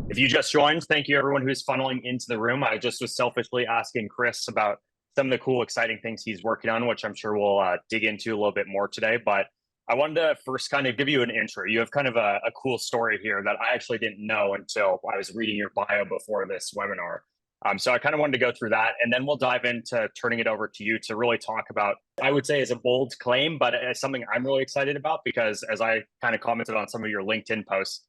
If you just joined, thank you everyone who's funneling into the room. I just was selfishly asking Chris about some of the cool, exciting things he's working on, which I'm sure we'll dig into a little bit more today. But I wanted to first kind of give you an intro. You have kind of a cool story here that I actually didn't know until I was reading your bio before this webinar. So I kind of wanted to go through that, and then we'll dive into turning it over to you to really talk about, I would say is a bold claim, but it's something I'm really excited about because as I kind of commented on some of your LinkedIn posts,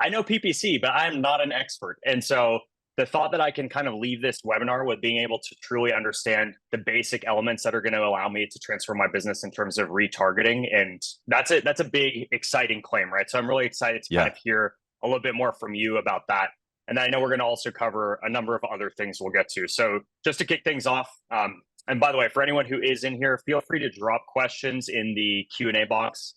I know PPC, but I'm not an expert. And so the thought that I can kind of leave this webinar with being able to truly understand the basic elements that are going to allow me to transform my business in terms of retargeting. And that's it. That's a big, exciting claim, right? So I'm really excited to kind of hear a little bit more from you about that. And then I know we're going to also cover a number of other things we'll get to. So just to kick things off, and by the way, for anyone who is in here, feel free to drop questions in the Q&A box.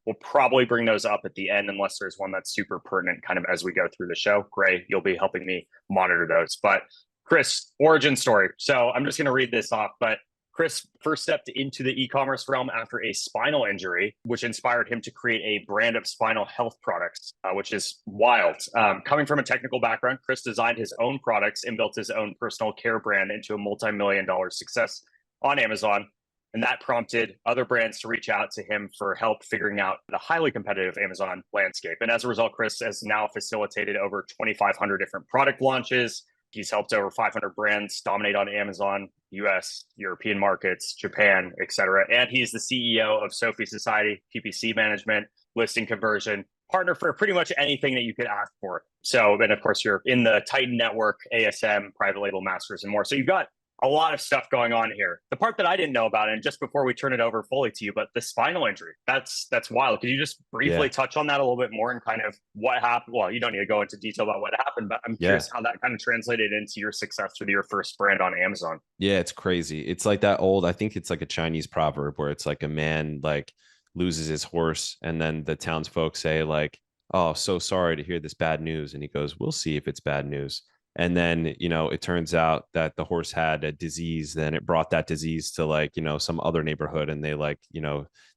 We'll probably bring those up at the end unless there's one that's super pertinent kind of as we go through the show. Gray, you'll be helping me monitor those. But Chris, origin story. So I'm just going to read this off. But Chris first stepped into the e-commerce realm after a spinal injury, which inspired him to create a brand of spinal health products, which is wild. Coming from a technical background, Chris designed his own products and built his own personal care brand into a multi-million-dollar success on Amazon. And that prompted other brands to reach out to him for help figuring out the highly competitive Amazon landscape. And as a result, Chris has now facilitated over 2,500 different product launches. He's helped over 500 brands dominate on Amazon, US, European markets, Japan, et cetera. And he's the CEO of Sophie Society, PPC management, listing conversion, partner for pretty much anything that you could ask for. So, and of course, you're in the Titan network, ASM, private label masters, and more. So you've got a lot of stuff going on here. The part that I didn't know about, and just before we turn it over fully to you, but the spinal injury, that's wild. Could you just briefly touch on that a little bit more and kind of what happened? Well, you don't need to go into detail about what happened, but I'm curious how that kind of translated into your success with your first brand on Amazon. Yeah, it's crazy. It's like that old, I think it's like a Chinese proverb where it's like a man like loses his horse and then the townsfolk say like, oh, so sorry to hear this bad news. And he goes, we'll see if it's bad news. And then, it turns out that the horse had a disease. Then it brought that disease to like, some other neighborhood. And they like,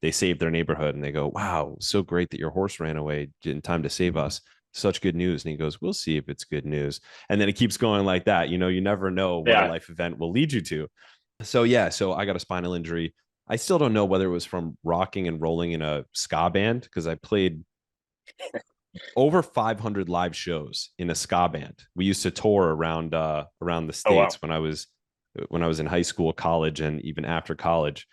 they saved their neighborhood and they go, wow, so great that your horse ran away in time to save us. Such good news. And he goes, we'll see if it's good news. And then it keeps going like that. You never know what a life event will lead you to. So, so I got a spinal injury. I still don't know whether it was from rocking and rolling in a ska band because I played over 500 live shows in a ska band. We used to tour around the states when I was in high school, college, and even after college.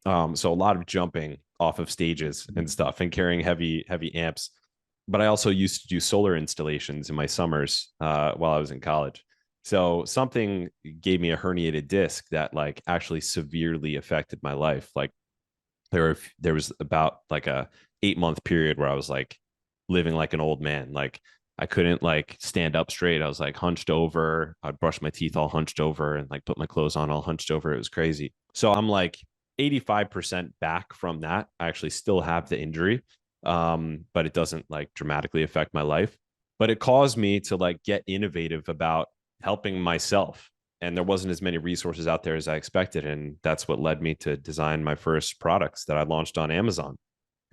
So a lot of jumping off of stages and stuff and carrying heavy amps. But I also used to do solar installations in my summers while I was in college. So something gave me a herniated disc that like actually severely affected my life. Like there was about like a 8-month period where I was like living like an old man. Like I couldn't like stand up straight. I was like hunched over. I'd brush my teeth all hunched over and like put my clothes on all hunched over. It was crazy. So I'm like 85% back from that. I actually still have the injury, but it doesn't like dramatically affect my life. But it caused me to like get innovative about helping myself. And there wasn't as many resources out there as I expected. And that's what led me to design my first products that I launched on Amazon.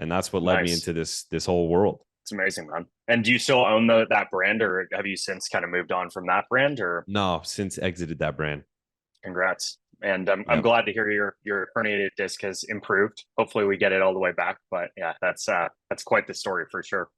And that's what led me into this whole world. It's amazing, man. And do you still own that brand, or have you since kind of moved on from that brand? Or no, since exited that brand. Congrats. And I'm glad to hear your herniated disc has improved. Hopefully we get it all the way back. But yeah, that's quite the story for sure.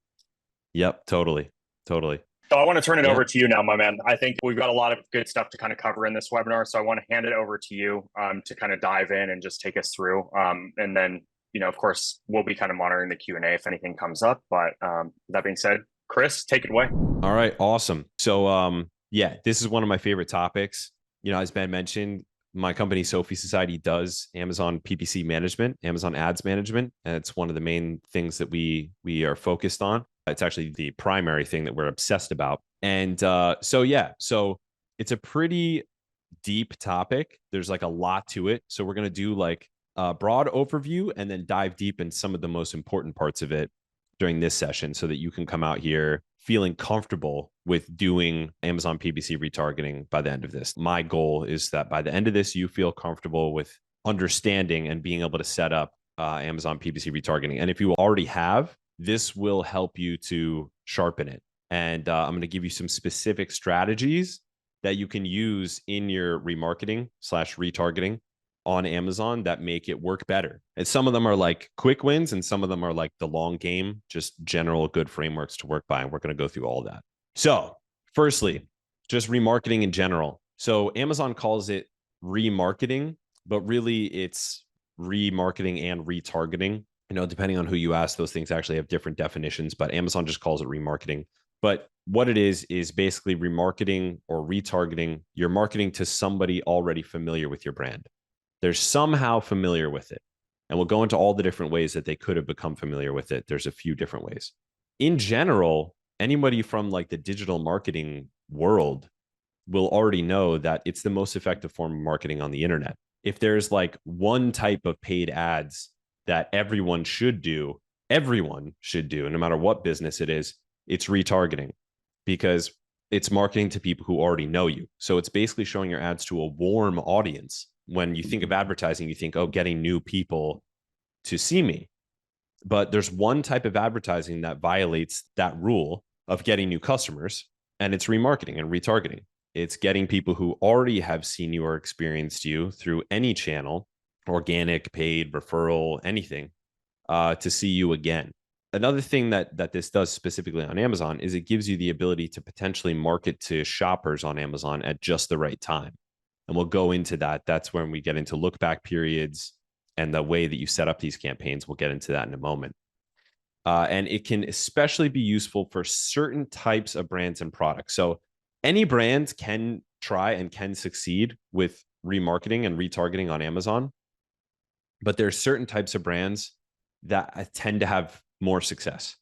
Yep, totally. So I want to turn it over to you now, my man. I think we've got a lot of good stuff to kind of cover in this webinar. So I want to hand it over to you to kind of dive in and just take us through. And then of course, we'll be kind of monitoring the Q&A if anything comes up. But that being said, Chris, take it away. All right. Awesome. So, this is one of my favorite topics. As Ben mentioned, my company, Sophie Society, does Amazon PPC management, Amazon ads management. And it's one of the main things that we are focused on. It's actually the primary thing that we're obsessed about. And so it's a pretty deep topic. There's like a lot to it. So we're going to do like a broad overview and then dive deep in some of the most important parts of it during this session so that you can come out here feeling comfortable with doing Amazon PPC retargeting by the end of this. My goal is that by the end of this, you feel comfortable with understanding and being able to set up Amazon PPC retargeting. And if you already have, this will help you to sharpen it. And I'm going to give you some specific strategies that you can use in your remarketing slash retargeting on Amazon that make it work better. And some of them are like quick wins, and some of them are like the long game, just general good frameworks to work by. And we're going to go through all that. So firstly, just remarketing in general. So Amazon calls it remarketing, but really it's remarketing and retargeting. You know, depending on who you ask, those things actually have different definitions, but Amazon just calls it remarketing. But what it is basically remarketing or retargeting. You're marketing to somebody already familiar with your brand. They're somehow familiar with it. And we'll go into all the different ways that they could have become familiar with it. There's a few different ways. In general, anybody from like the digital marketing world will already know that it's the most effective form of marketing on the internet. If there's like one type of paid ads that everyone should do, no matter what business it is, it's retargeting, because it's marketing to people who already know you. So it's basically showing your ads to a warm audience. When you think of advertising, you think, oh, getting new people to see me. But there's one type of advertising that violates that rule of getting new customers, and it's remarketing and retargeting. It's getting people who already have seen you or experienced you through any channel, organic, paid, referral, anything, to see you again. Another thing that this does specifically on Amazon is it gives you the ability to potentially market to shoppers on Amazon at just the right time. And we'll go into that. That's when we get into look back periods and the way that you set up these campaigns. We'll get into that in a moment. And it can especially be useful for certain types of brands and products. So any brands can try and can succeed with remarketing and retargeting on Amazon, but there are certain types of brands that tend to have more success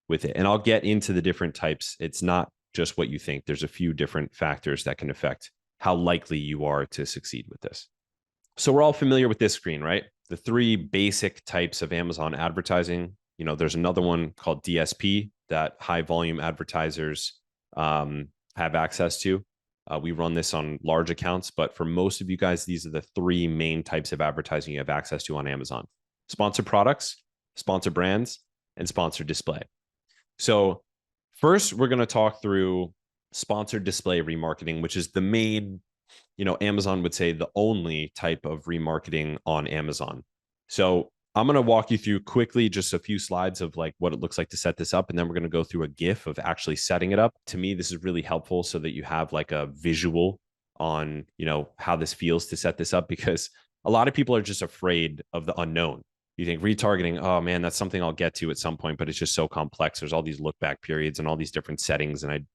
with it. And I'll get into the different types. It's not just what you think. There's a few different factors that can affect how likely you are to succeed with this. So we're all familiar with this screen, right? The three basic types of Amazon advertising. You know, there's another one called DSP that high volume advertisers have access to. We run this on large accounts, but for most of you guys, these are the three main types of advertising you have access to on Amazon: sponsored products, sponsored brands, and sponsored display. So first, we're going to talk through sponsored display remarketing, which is the main, Amazon would say the only type of remarketing on Amazon. So I'm going to walk you through quickly just a few slides of like what it looks like to set this up. And then we're going to go through a GIF of actually setting it up. To me, this is really helpful so that you have like a visual on, how this feels to set this up, because a lot of people are just afraid of the unknown. You think retargeting, oh man, that's something I'll get to at some point, but it's just so complex. There's all these look back periods and all these different settings. And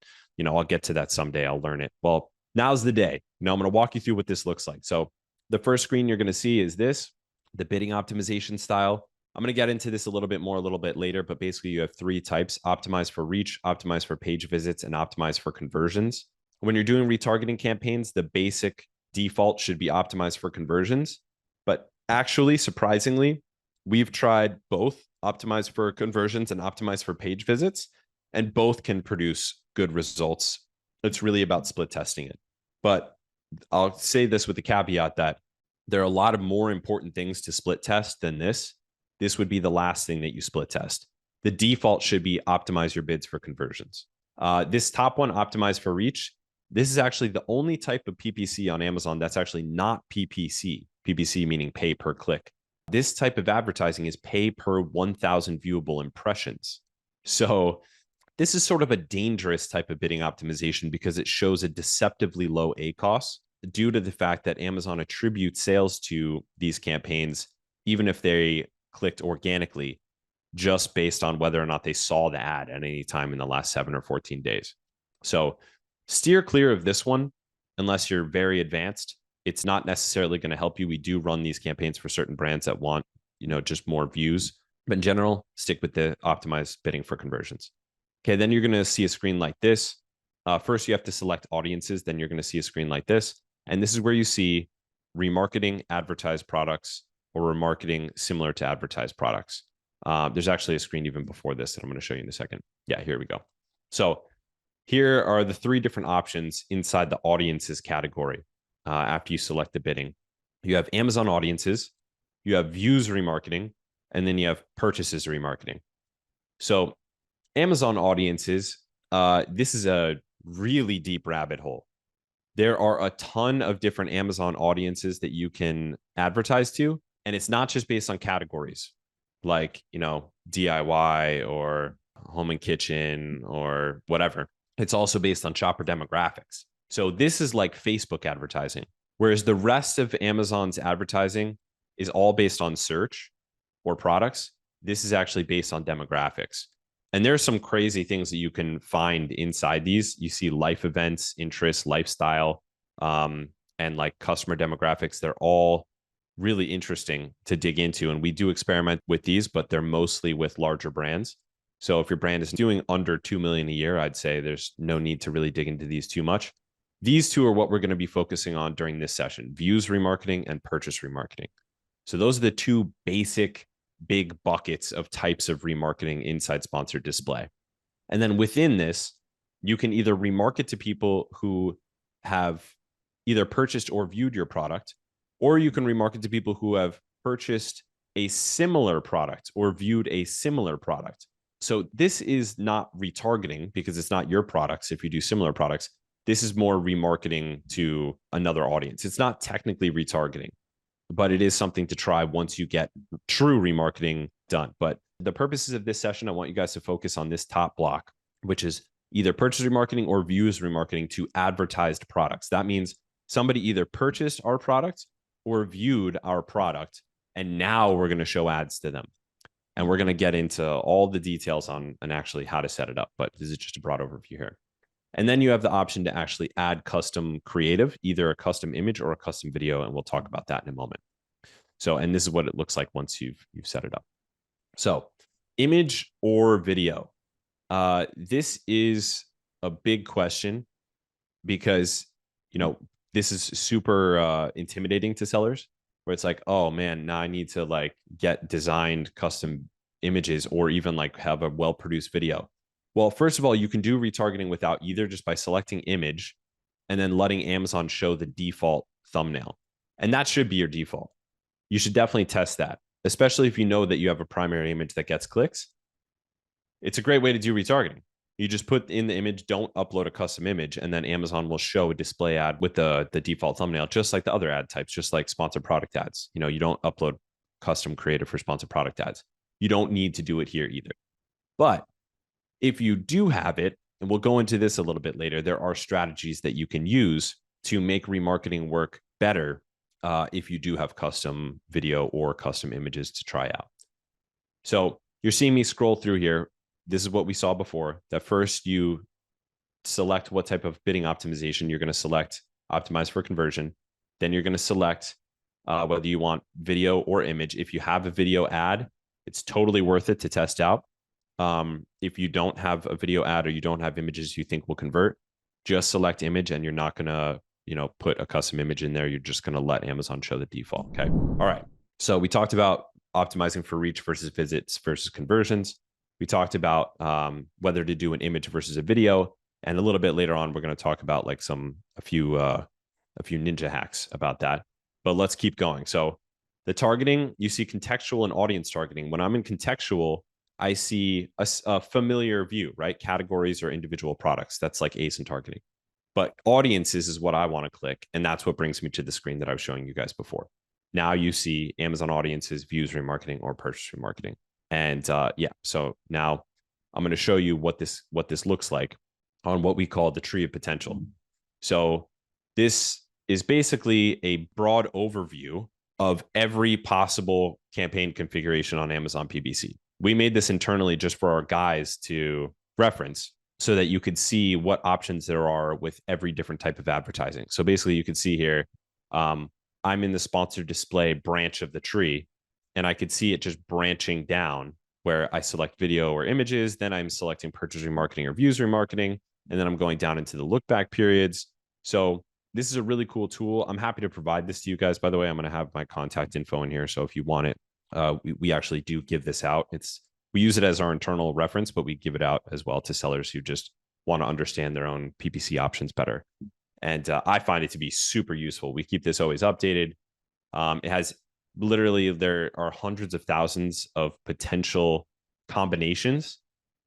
I'll get to that someday. I'll learn it. Well, now's the day. I'm going to walk you through what this looks like. So the first screen you're going to see is this, the bidding optimization style. I'm going to get into this a little bit more a little bit later, but basically you have three types: optimize for reach, optimize for page visits, and optimize for conversions. When you're doing retargeting campaigns, the basic default should be optimized for conversions. But actually, surprisingly, we've tried both optimize for conversions and optimize for page visits, and both can produce good results. It's really about split testing it. But I'll say this with the caveat that there are a lot of more important things to split test than this. This would be the last thing that you split test. The default should be optimize your bids for conversions. This top one, optimize for reach, this is actually the only type of PPC on Amazon that's actually not PPC. PPC meaning pay per click. This type of advertising is pay per 1,000 viewable impressions. So this is sort of a dangerous type of bidding optimization because it shows a deceptively low ACoS due to the fact that Amazon attributes sales to these campaigns, even if they clicked organically, just based on whether or not they saw the ad at any time in the last 7 or 14 days. So steer clear of this one unless you're very advanced. It's not necessarily going to help you. We do run these campaigns for certain brands that want, just more views. But in general, stick with the optimized bidding for conversions. Okay, then you're going to see a screen like this. First, you have to select audiences. Then you're going to see a screen like this. And this is where you see remarketing advertised products or remarketing similar to advertised products. There's actually a screen even before this that I'm going to show you in a second. Yeah, here we go. So here are the three different options inside the audiences category. After you select the bidding, you have Amazon audiences, you have views remarketing, and then you have purchases remarketing. So Amazon audiences this is a really deep rabbit hole. There are a ton of different Amazon audiences that you can advertise to. And it's not just based on categories like, DIY or home and kitchen or whatever. It's also based on shopper demographics. So this is like Facebook advertising, whereas the rest of Amazon's advertising is all based on search or products. This is actually based on demographics. And there's some crazy things that you can find inside these. You see life events, interests, lifestyle, and like customer demographics. They're all really interesting to dig into. And we do experiment with these, but they're mostly with larger brands. So if your brand is doing under 2 million a year, I'd say there's no need to really dig into these too much. These two are what we're going to be focusing on during this session: views remarketing and purchase remarketing. So those are the two basic big buckets of types of remarketing inside sponsored display. And then within this, you can either remarket to people who have either purchased or viewed your product, or you can remarket to people who have purchased a similar product or viewed a similar product. So this is not retargeting because it's not your products. If you do similar products, this is more remarketing to another audience. It's not technically retargeting, but it is something to try once you get true remarketing done. But the purposes of this session, I want you guys to focus on this top block, which is either purchase remarketing or views remarketing to advertised products. That means somebody either purchased our product or viewed our product, and now we're going to show ads to them. And we're going to get into all the details on and actually how to set it up. But this is just a broad overview here. And then you have the option to actually add custom creative, either a custom image or a custom video. And we'll talk about that in a moment. So, and this is what it looks like once you've set it up. So image or video. This is a big question because, this is super intimidating to sellers, where it's like, oh man, now I need to like get designed custom images or even like have a well-produced video. Well, first of all, you can do retargeting without either, just by selecting image and then letting Amazon show the default thumbnail. And that should be your default. You should definitely test that, especially if you know that you have a primary image that gets clicks. It's a great way to do retargeting. You just put in the image, don't upload a custom image, and then Amazon will show a display ad with the default thumbnail, just like the other ad types, just like sponsored product ads. You don't upload custom creative for sponsored product ads. You don't need to do it here either. But if you do have it, and we'll go into this a little bit later, there are strategies that you can use to make remarketing work better if you do have custom video or custom images to try out. So you're seeing me scroll through here. This is what we saw before. That first you select what type of bidding optimization you're going to select, optimize for conversion. Then you're going to select whether you want video or image. If you have a video ad, it's totally worth it to test out. If you don't have a video ad or you don't have images you think will convert, just select image, and you're not going to, put a custom image in there. You're just going to let Amazon show the default. Okay. All right. So we talked about optimizing for reach versus visits versus conversions. We talked about whether to do an image versus a video. And a little bit later on, we're going to talk about like a few ninja hacks about that. But let's keep going. So the targeting, you see contextual and audience targeting. When I'm in contextual, I see a familiar view, right? Categories or individual products. That's like ASIN targeting. But audiences is what I want to click. And that's what brings me to the screen that I was showing you guys before. Now you see Amazon audiences, views remarketing, or purchase remarketing. And so now I'm going to show you what this looks like on what we call the tree of potential. So this is basically a broad overview of every possible campaign configuration on Amazon PPC. We made this internally just for our guys to reference so that you could see what options there are with every different type of advertising. So basically you could see here, I'm in the sponsored display branch of the tree, and I could see it just branching down where I select video or images. Then I'm selecting purchase remarketing or views remarketing. And then I'm going down into the look back periods. So this is a really cool tool. I'm happy to provide this to you guys. By the way, I'm going to have my contact info in here. So if you want it, we actually do give this out. We use it as our internal reference, but we give it out as well to sellers who just want to understand their own PPC options better. And I find it to be super useful. We keep this always updated. It has literally, there are hundreds of thousands of potential combinations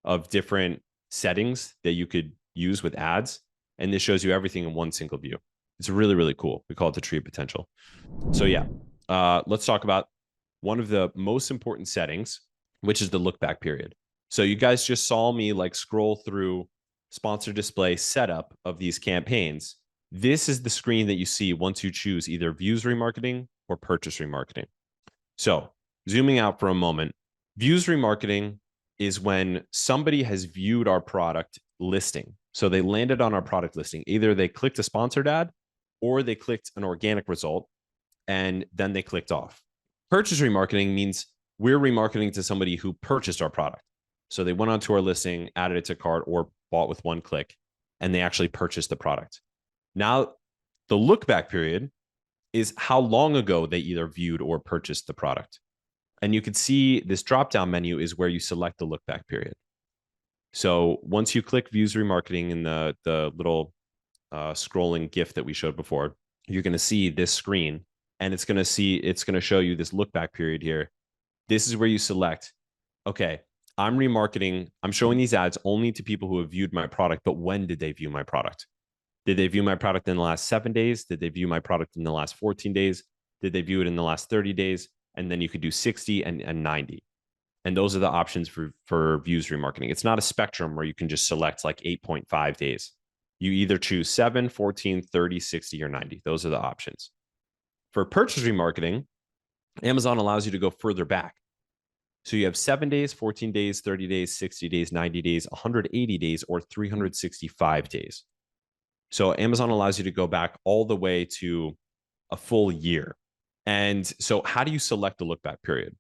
of different settings that you could use with ads. And this shows you everything in one single view. It's really, really cool. We call it the tree of potential. So yeah, let's talk about one of the most important settings, which is the look back period. So you guys just saw me like scroll through sponsor display setup of these campaigns. This is the screen that you see once you choose either views remarketing or purchase remarketing. So zooming out for a moment, views remarketing is when somebody has viewed our product listing. So they landed on our product listing. Either they clicked a sponsored ad or they clicked an organic result and then they clicked off. Purchase remarketing means we're remarketing to somebody who purchased our product. So they went onto our listing, added it to cart, or bought with one click, and they actually purchased the product. Now, the look back period is how long ago they either viewed or purchased the product. And you can see this drop down menu is where you select the look back period. So once you click views remarketing in the little scrolling GIF that we showed before, you're going to see this screen, and it's going to show you this look back period here. This is where you select, okay, I'm remarketing. I'm showing these ads only to people who have viewed my product, but when did they view my product? Did they view my product in the last 7 days? Did they view my product in the last 14 days? Did they view it in the last 30 days? And then you could do 60 and 90. And those are the options for views remarketing. It's not a spectrum where you can just select like 8.5 days. You either choose 7, 14, 30, 60, or 90. Those are the options. For purchase remarketing, Amazon allows you to go further back. So you have 7 days, 14 days, 30 days, 60 days, 90 days, 180 days, or 365 days. So Amazon allows you to go back all the way to a full year. And so how do you select the look back period?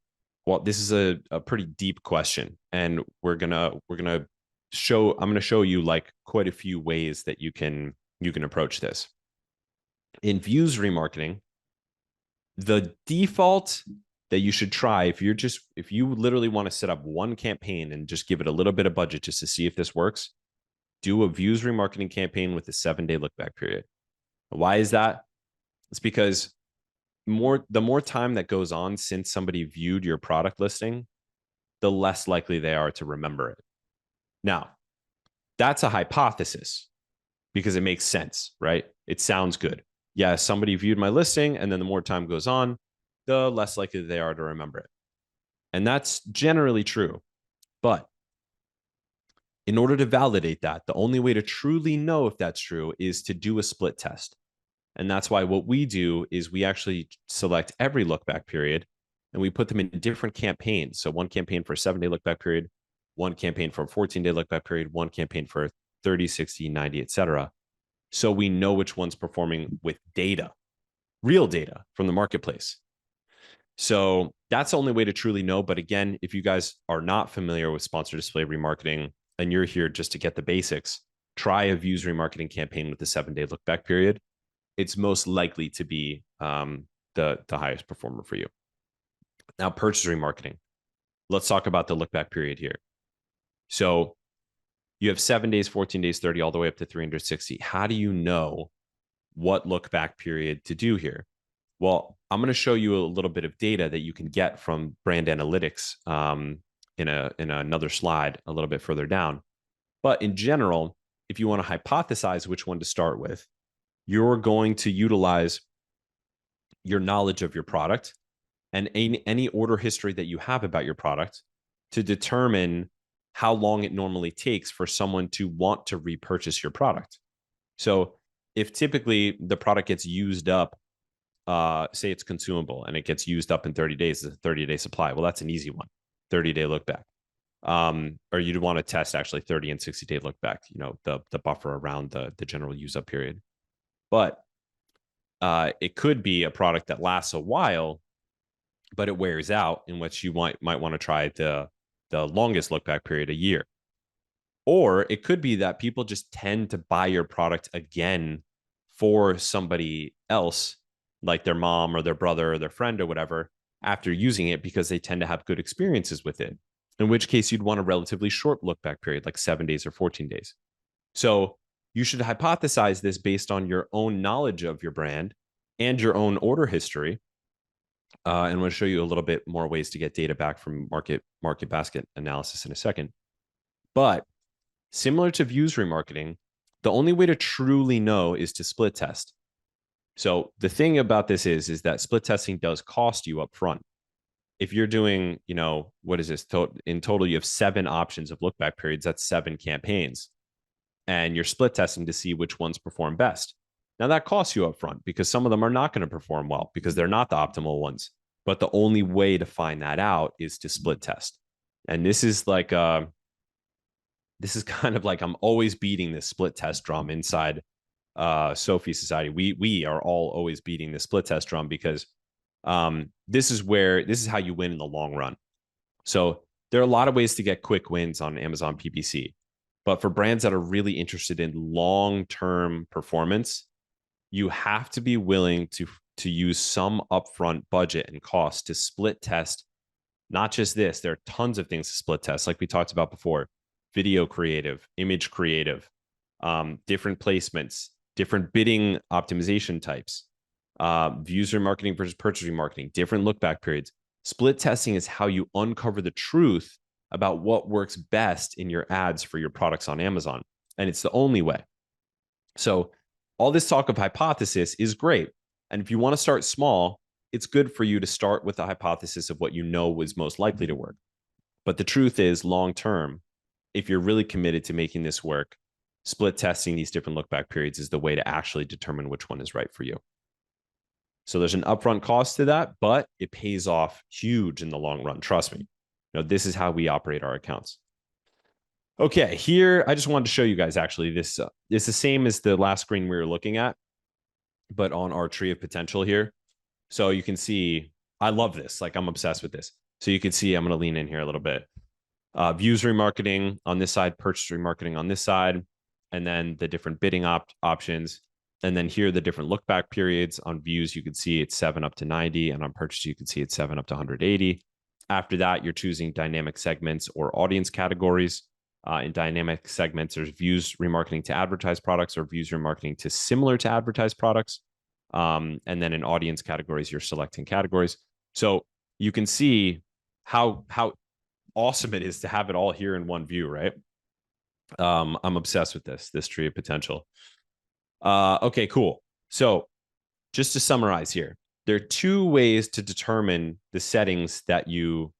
Well, this is a pretty deep question. And I'm gonna show you like quite a few ways that you can approach this. In views remarketing, the default that you should try if you literally want to set up one campaign and just give it a little bit of budget just to see if this works, do a views remarketing campaign with a 7-day look back period. Why is that? It's because the more time that goes on since somebody viewed your product listing, the less likely they are to remember it. Now, that's a hypothesis because it makes sense, right? It sounds good. Yeah, somebody viewed my listing, and then the more time goes on, the less likely they are to remember it. And that's generally true. But in order to validate that, the only way to truly know if that's true is to do a split test. And that's why what we do is we actually select every look back period and we put them in different campaigns. So one campaign for a 7-day look back period, one campaign for a 14-day look back period, one campaign for 30, 60, 90, etc. So we know which one's performing with data, real data from the marketplace. So that's the only way to truly know. But again, if you guys are not familiar with sponsor display remarketing and you're here just to get the basics, try a views remarketing campaign with the 7-day look back period. It's most likely to be the highest performer for you. Now, purchase remarketing. Let's talk about the look back period here. So you have 7 days, 14 days, 30, all the way up to 360. How do you know what look back period to do here? Well, I'm going to show you a little bit of data that you can get from brand analytics in another slide a little bit further down. But in general, if you want to hypothesize which one to start with, you're going to utilize your knowledge of your product and any order history that you have about your product to determine how long it normally takes for someone to want to repurchase your product. So if typically the product gets used up, say it's consumable and it gets used up in 30 days, it's a 30-day supply. Well, that's an easy one, 30-day look back. Or you'd want to test actually 30 and 60-day look back, the buffer around the general use up period. But it could be a product that lasts a while, but it wears out, in which you might want to try the longest look back period, a year. Or it could be that people just tend to buy your product again for somebody else, like their mom or their brother or their friend or whatever, after using it because they tend to have good experiences with it. In which case you'd want a relatively short look back period, like 7 days or 14 days. So you should hypothesize this based on your own knowledge of your brand and your own order history. And I'm going to show you a little bit more ways to get data back from market basket analysis in a second. But Similar to views remarketing, the only way to truly know is to split test. So the thing about this is that split testing does cost you up front. If you're doing, what is this? In total, you have 7 options of look back periods. That's 7 campaigns. And you're split testing to see which ones perform best. Now that costs you up front because some of them are not going to perform well because they're not the optimal ones. But the only way to find that out is to split test. And this is kind of like I'm always beating this split test drum inside Sophie Society. We are all always beating the split test drum because this is how you win in the long run. So there are a lot of ways to get quick wins on Amazon PPC, but for brands that are really interested in long-term performance, you have to be willing to use some upfront budget and cost to split test. Not just this, there are tons of things to split test, like we talked about before: video creative, image creative, different placements, different bidding optimization types, views remarketing versus purchase remarketing, different look back periods. Split testing is how you uncover the truth about what works best in your ads for your products on Amazon. And it's the only way. So all this talk of hypothesis is great. And if you want to start small, it's good for you to start with the hypothesis of what you know is most likely to work. But the truth is, long term, if you're really committed to making this work, split testing these different look back periods is the way to actually determine which one is right for you. So there's an upfront cost to that, but it pays off huge in the long run. Trust me. This is how we operate our accounts. Okay, here I just wanted to show you guys actually this. It's the same as the last screen we were looking at, but on our tree of potential here. So you can see, I love this. Like, I'm obsessed with this. So you can see, I'm going to lean in here a little bit. Views remarketing on this side, purchase remarketing on this side, and then the different bidding options. And then here are the different look back periods. On views, you can see it's 7 up to 90. And on purchase, you can see it's 7 up to 180. After that, you're choosing dynamic segments or audience categories. In dynamic segments, there's views remarketing to advertised products or views remarketing to similar to advertised products. And then in audience categories, you're selecting categories. So you can see how awesome it is to have it all here in one view, right? I'm obsessed with this tree of potential. Okay, cool. So just to summarize here, there are 2 ways to determine the settings that you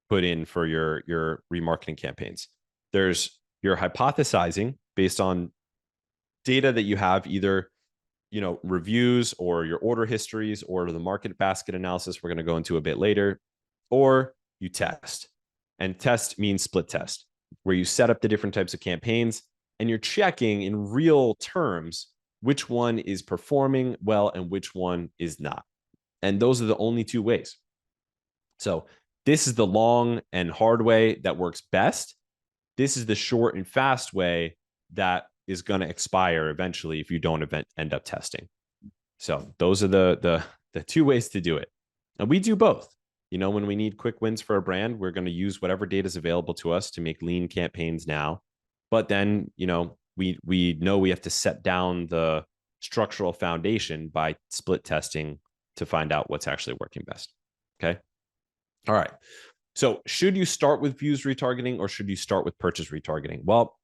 put in for your remarketing campaigns. There's your hypothesizing based on data that you have, either reviews or your order histories or the market basket analysis we're going to go into a bit later, or you test. And test means split test, where you set up the different types of campaigns and you're checking in real terms which one is performing well and which one is not. And those are the only 2 ways. So this is the long and hard way that works best. This is the short and fast way that is going to expire eventually if you don't end up testing. So those are the 2 ways to do it. And we do both. When we need quick wins for a brand, we're going to use whatever data is available to us to make lean campaigns now. But then, we know we have to set down the structural foundation by split testing to find out what's actually working best. Okay. All right. So should you start with views retargeting or should you start with purchase retargeting? Well,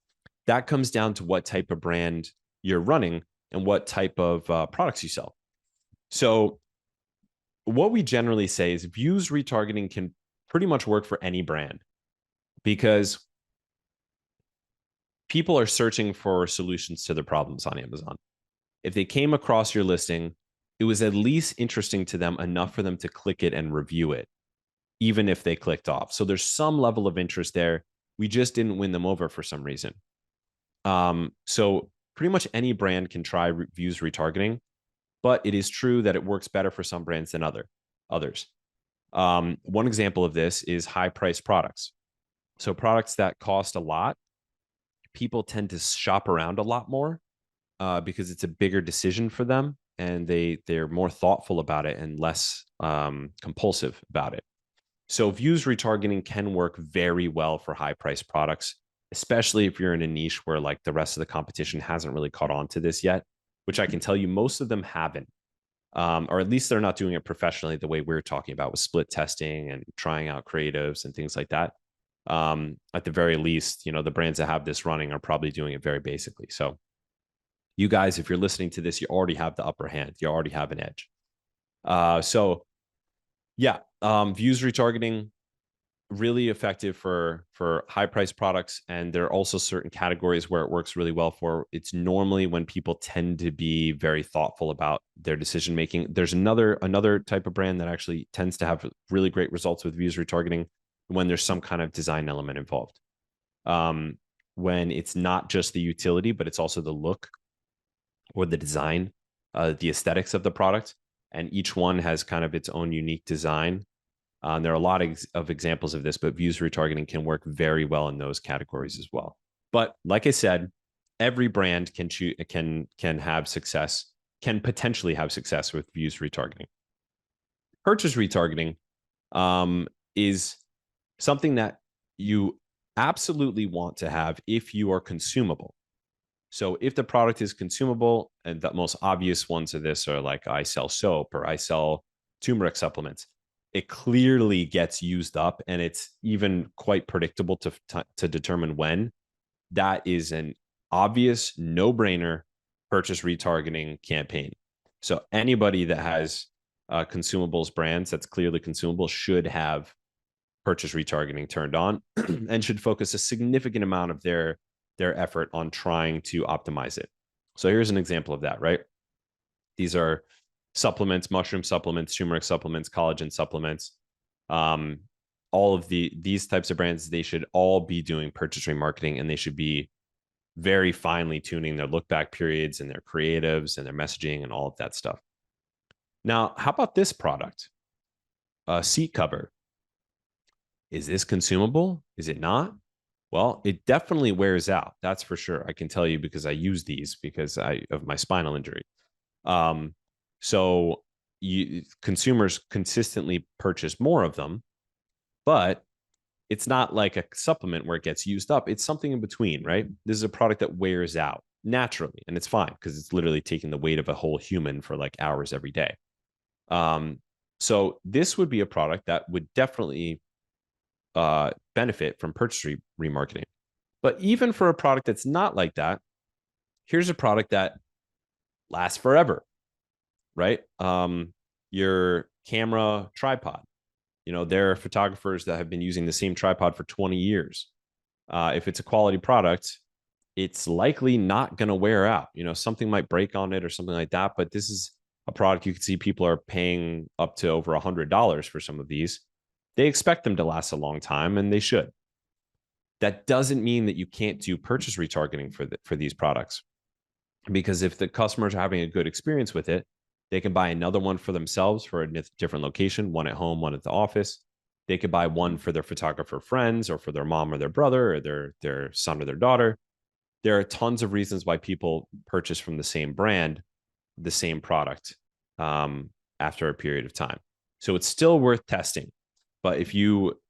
that comes down to what type of brand you're running and what type of products you sell. So what we generally say is views retargeting can pretty much work for any brand because people are searching for solutions to their problems on Amazon. If they came across your listing, it was at least interesting to them enough for them to click it and review it, even if they clicked off. So there's some level of interest there. We just didn't win them over for some reason. So pretty much any brand can try views retargeting, but it is true that it works better for some brands than others. One example of this is high-priced products. So products that cost a lot, people tend to shop around a lot more because it's a bigger decision for them, and they're more thoughtful about it and less compulsive about it. So views retargeting can work very well for high-priced products, especially if you're in a niche where like the rest of the competition hasn't really caught on to this yet, which I can tell you most of them haven't. Or at least they're not doing it professionally the way we're talking about with split testing and trying out creatives and things like that. At the very least, you know, the brands that have this running are probably doing it very basically. So you guys, if you're listening to this, you already have the upper hand. You already have an edge. So yeah, views retargeting, really effective for high price products, and there are also certain categories where it works really well for. It's normally when people tend to be very thoughtful about their decision making. There's another type of brand that actually tends to have really great results with views retargeting when there's some kind of design element involved. When it's not just the utility, but it's also the look or the design, the aesthetics of the product, and each one has kind of its own unique design. There are a lot of examples of this, but views retargeting can work very well in those categories as well. But like I said, every brand can have success, can potentially have success with views retargeting. Purchase retargeting is something that you absolutely want to have if you are consumable. So if the product is consumable, and the most obvious ones of this are like I sell soap or I sell turmeric supplements, it clearly gets used up, and it's even quite predictable to determine when. That is an obvious no-brainer purchase retargeting campaign. So anybody that has consumables brands that's clearly consumable should have purchase retargeting turned on and should focus a significant amount of their effort on trying to optimize it. So here's an example of that, right? These are supplements, mushroom supplements, turmeric supplements, collagen supplements. All of these types of brands, they should all be doing purchase remarketing, and they should be very finely tuning their look back periods and their creatives and their messaging and all of that stuff. Now, how about this product? A seat cover. Is this consumable? Is it not? Well, it definitely wears out. That's for sure. I can tell you because I use these because of my spinal injury. So consumers consistently purchase more of them, but it's not like a supplement where it gets used up. It's something in between, right? This is a product that wears out naturally, and it's fine because it's literally taking the weight of a whole human for like hours every day. So this would be a product that would definitely benefit from purchase remarketing. But even for a product that's not like that, here's a product that lasts forever, right? Your camera tripod. You know, there are photographers that have been using the same tripod for 20 years. If it's a quality product, it's likely not going to wear out. You know, something might break on it or something like that. But this is a product you can see people are paying up to over $100 for some of these. They expect them to last a long time, and they should. That doesn't mean that you can't do purchase retargeting for these products, because if the customers are having a good experience with it, they can buy another one for themselves for a different location, one at home, one at the office. They could buy one for their photographer friends or for their mom or their brother or their son or their daughter. There are tons of reasons why people purchase from the same brand, the same product after a period of time. So it's still worth testing. But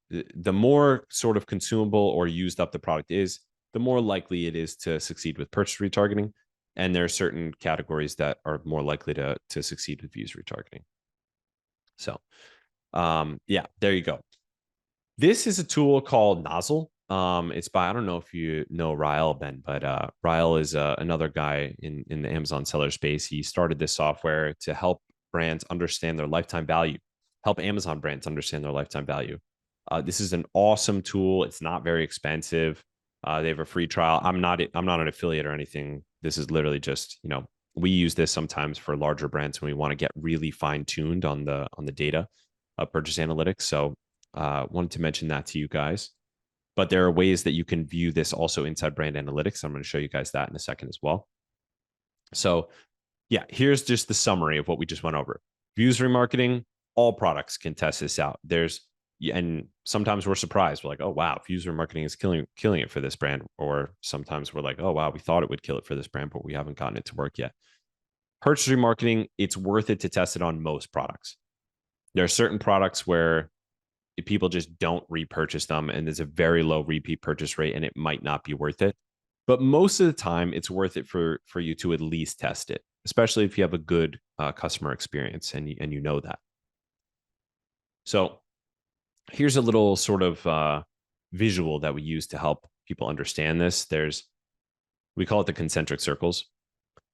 the more sort of consumable or used up the product is, the more likely it is to succeed with purchase retargeting. And there are certain categories that are more likely to succeed with views retargeting. So yeah, there you go. This is a tool called Nozzle. It's by, I don't know if you know Ryle, Ben, but Ryle is another guy in the Amazon seller space. He started this software to help brands understand their lifetime value, help Amazon brands understand their lifetime value. This is an awesome tool. It's not very expensive. They have a free trial. I'm not an affiliate or anything. This is literally just, you know, we use this sometimes for larger brands when we want to get really fine tuned on the data of purchase analytics. So wanted to mention that to you guys. But there are ways that you can view this also inside brand analytics. I'm going to show you guys that in a second as well. So yeah, here's just the summary of what we just went over. Views remarketing, all products can test this out. And sometimes we're surprised. We're like, oh, wow, views remarketing is killing it for this brand. Or sometimes we're like, oh, wow, we thought it would kill it for this brand, but we haven't gotten it to work yet. Purchase remarketing, it's worth it to test it on most products. There are certain products where people just don't repurchase them, and there's a very low repeat purchase rate, and it might not be worth it. But most of the time, it's worth it for you to at least test it, especially if you have a good customer experience and you know that. So here's a little sort of visual that we use to help people understand this. We call it the concentric circles.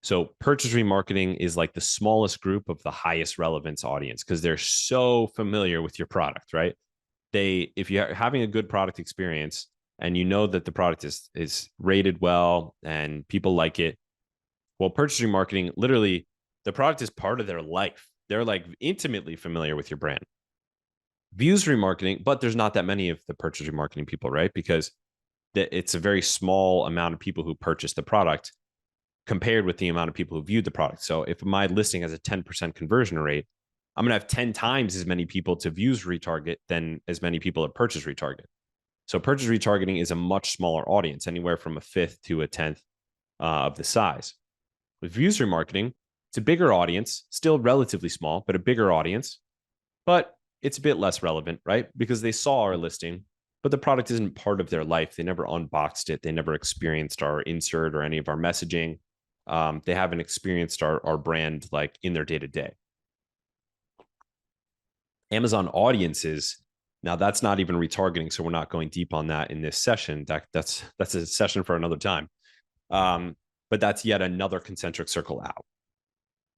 So purchase remarketing is like the smallest group of the highest relevance audience because they're so familiar with your product, right? If you're having a good product experience and you know that the product is rated well and people like it, well, purchase remarketing, literally, the product is part of their life. They're like intimately familiar with your brand. Views remarketing, but there's not that many of the purchase remarketing people, right? Because it's a very small amount of people who purchase the product compared with the amount of people who viewed the product. So if my listing has a 10% conversion rate, I'm going to have 10 times as many people to views retarget than as many people to purchase retarget. So purchase retargeting is a much smaller audience, anywhere from a fifth to a tenth of the size. With views remarketing, it's a bigger audience, still relatively small, but a bigger audience, but it's a bit less relevant, right? Because they saw our listing, but the product isn't part of their life. They never unboxed it. They never experienced our insert or any of our messaging. They haven't experienced our brand like in their day-to-day. Amazon audiences, now that's not even retargeting, so we're not going deep on that in this session. That's a session for another time. But that's yet another concentric circle out,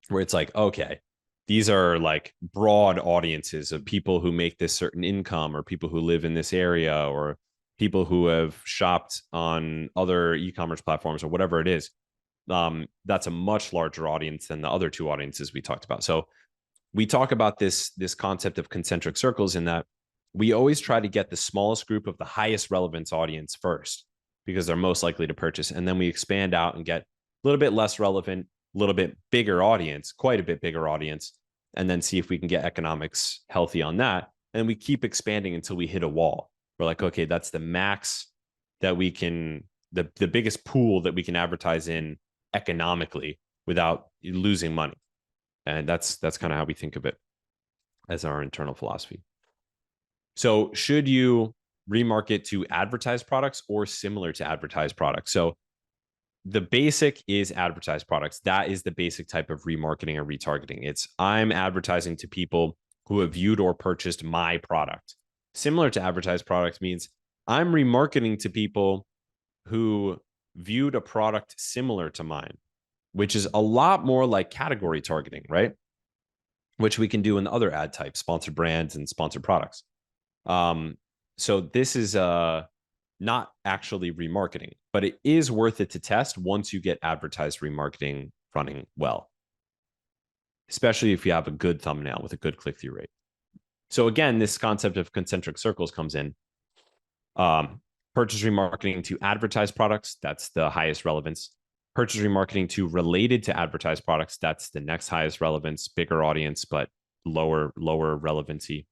where it's like, okay, these are like broad audiences of people who make this certain income, or people who live in this area, or people who have shopped on other e-commerce platforms, or whatever it is. That's a much larger audience than the other two audiences we talked about. So we talk about this concept of concentric circles in that we always try to get the smallest group of the highest relevance audience first, because they're most likely to purchase. And then we expand out and get a little bit less relevant, a little bit bigger audience, quite a bit bigger audience, and then see if we can get economics healthy on that. And we keep expanding until we hit a wall. We're like, okay, that's the max that we can, the biggest pool that we can advertise in economically without losing money. And that's kind of how we think of it as our internal philosophy. So should you remarket to advertised products or similar to advertised products? So the basic is advertised products. That is the basic type of remarketing or retargeting. It's I'm advertising to people who have viewed or purchased my product. Similar to advertised products means I'm remarketing to people who viewed a product similar to mine, which is a lot more like category targeting, right? Which we can do in the other ad types, sponsored brands and sponsored products. So this is not actually remarketing, but it is worth it to test once you get advertised remarketing running well, especially if you have a good thumbnail with a good click-through rate. So again, this concept of concentric circles comes in. Purchase remarketing to advertised products, that's the highest relevance. Purchase remarketing to related to advertised products, that's the next highest relevance, bigger audience, but lower relevancy.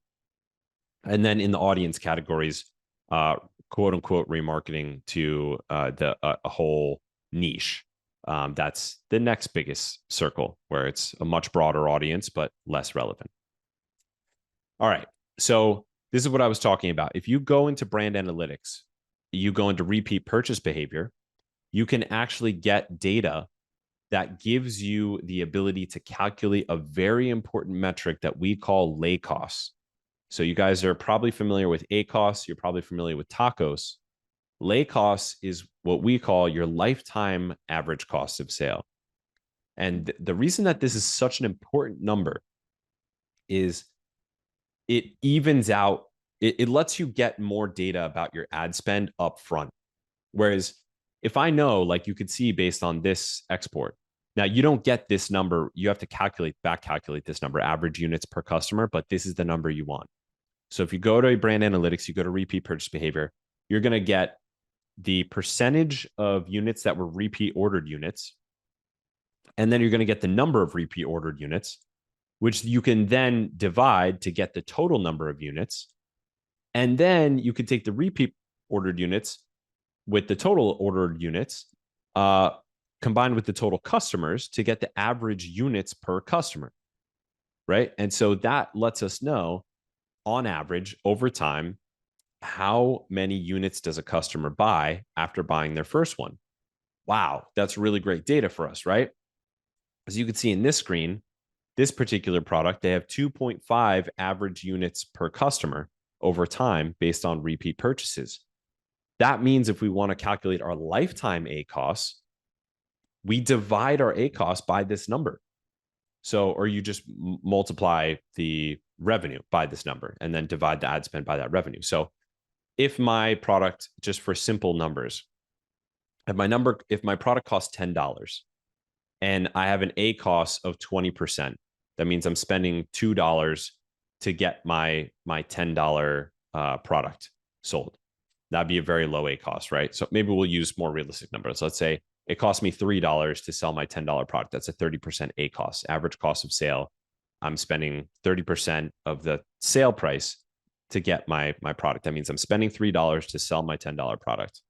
And then in the audience categories, quote unquote remarketing to a whole niche. That's the next biggest circle, where it's a much broader audience, but less relevant. All right. So this is what I was talking about. If you go into brand analytics, you go into repeat purchase behavior, you can actually get data that gives you the ability to calculate a very important metric that we call lay costs. So you guys are probably familiar with ACOS. You're probably familiar with TACOS. Lay costs is what we call your lifetime average cost of sale. And the reason that this is such an important number is it evens out, it lets you get more data about your ad spend up front. Whereas if I know, like you could see based on this export, now you don't get this number, you have to back calculate this number, average units per customer, but this is the number you want. So if you go to brand analytics, you go to repeat purchase behavior, you're going to get the percentage of units that were repeat ordered units. And then you're going to get the number of repeat ordered units, which you can then divide to get the total number of units. And then you could take the repeat ordered units with the total ordered units, combined with the total customers to get the average units per customer, right? And so that lets us know, on average, over time, how many units does a customer buy after buying their first one? Wow, that's really great data for us, right? As you can see in this screen, this particular product, they have 2.5 average units per customer over time based on repeat purchases. That means if we want to calculate our lifetime ACoS, we divide our ACoS by this number. So, or you just multiply the revenue by this number and then divide the ad spend by that revenue. So if my product, just for simple numbers, if my product costs $10 and I have an ACoS of 20%, that means I'm spending $2 to get my $10 product sold. That'd be a very low ACoS, right? So maybe we'll use more realistic numbers. Let's say it cost me $3 to sell my $10 product. That's a 30% ACoS, average cost of sale. I'm spending 30% of the sale price to get my product. That means I'm spending $3 to sell my $10 product.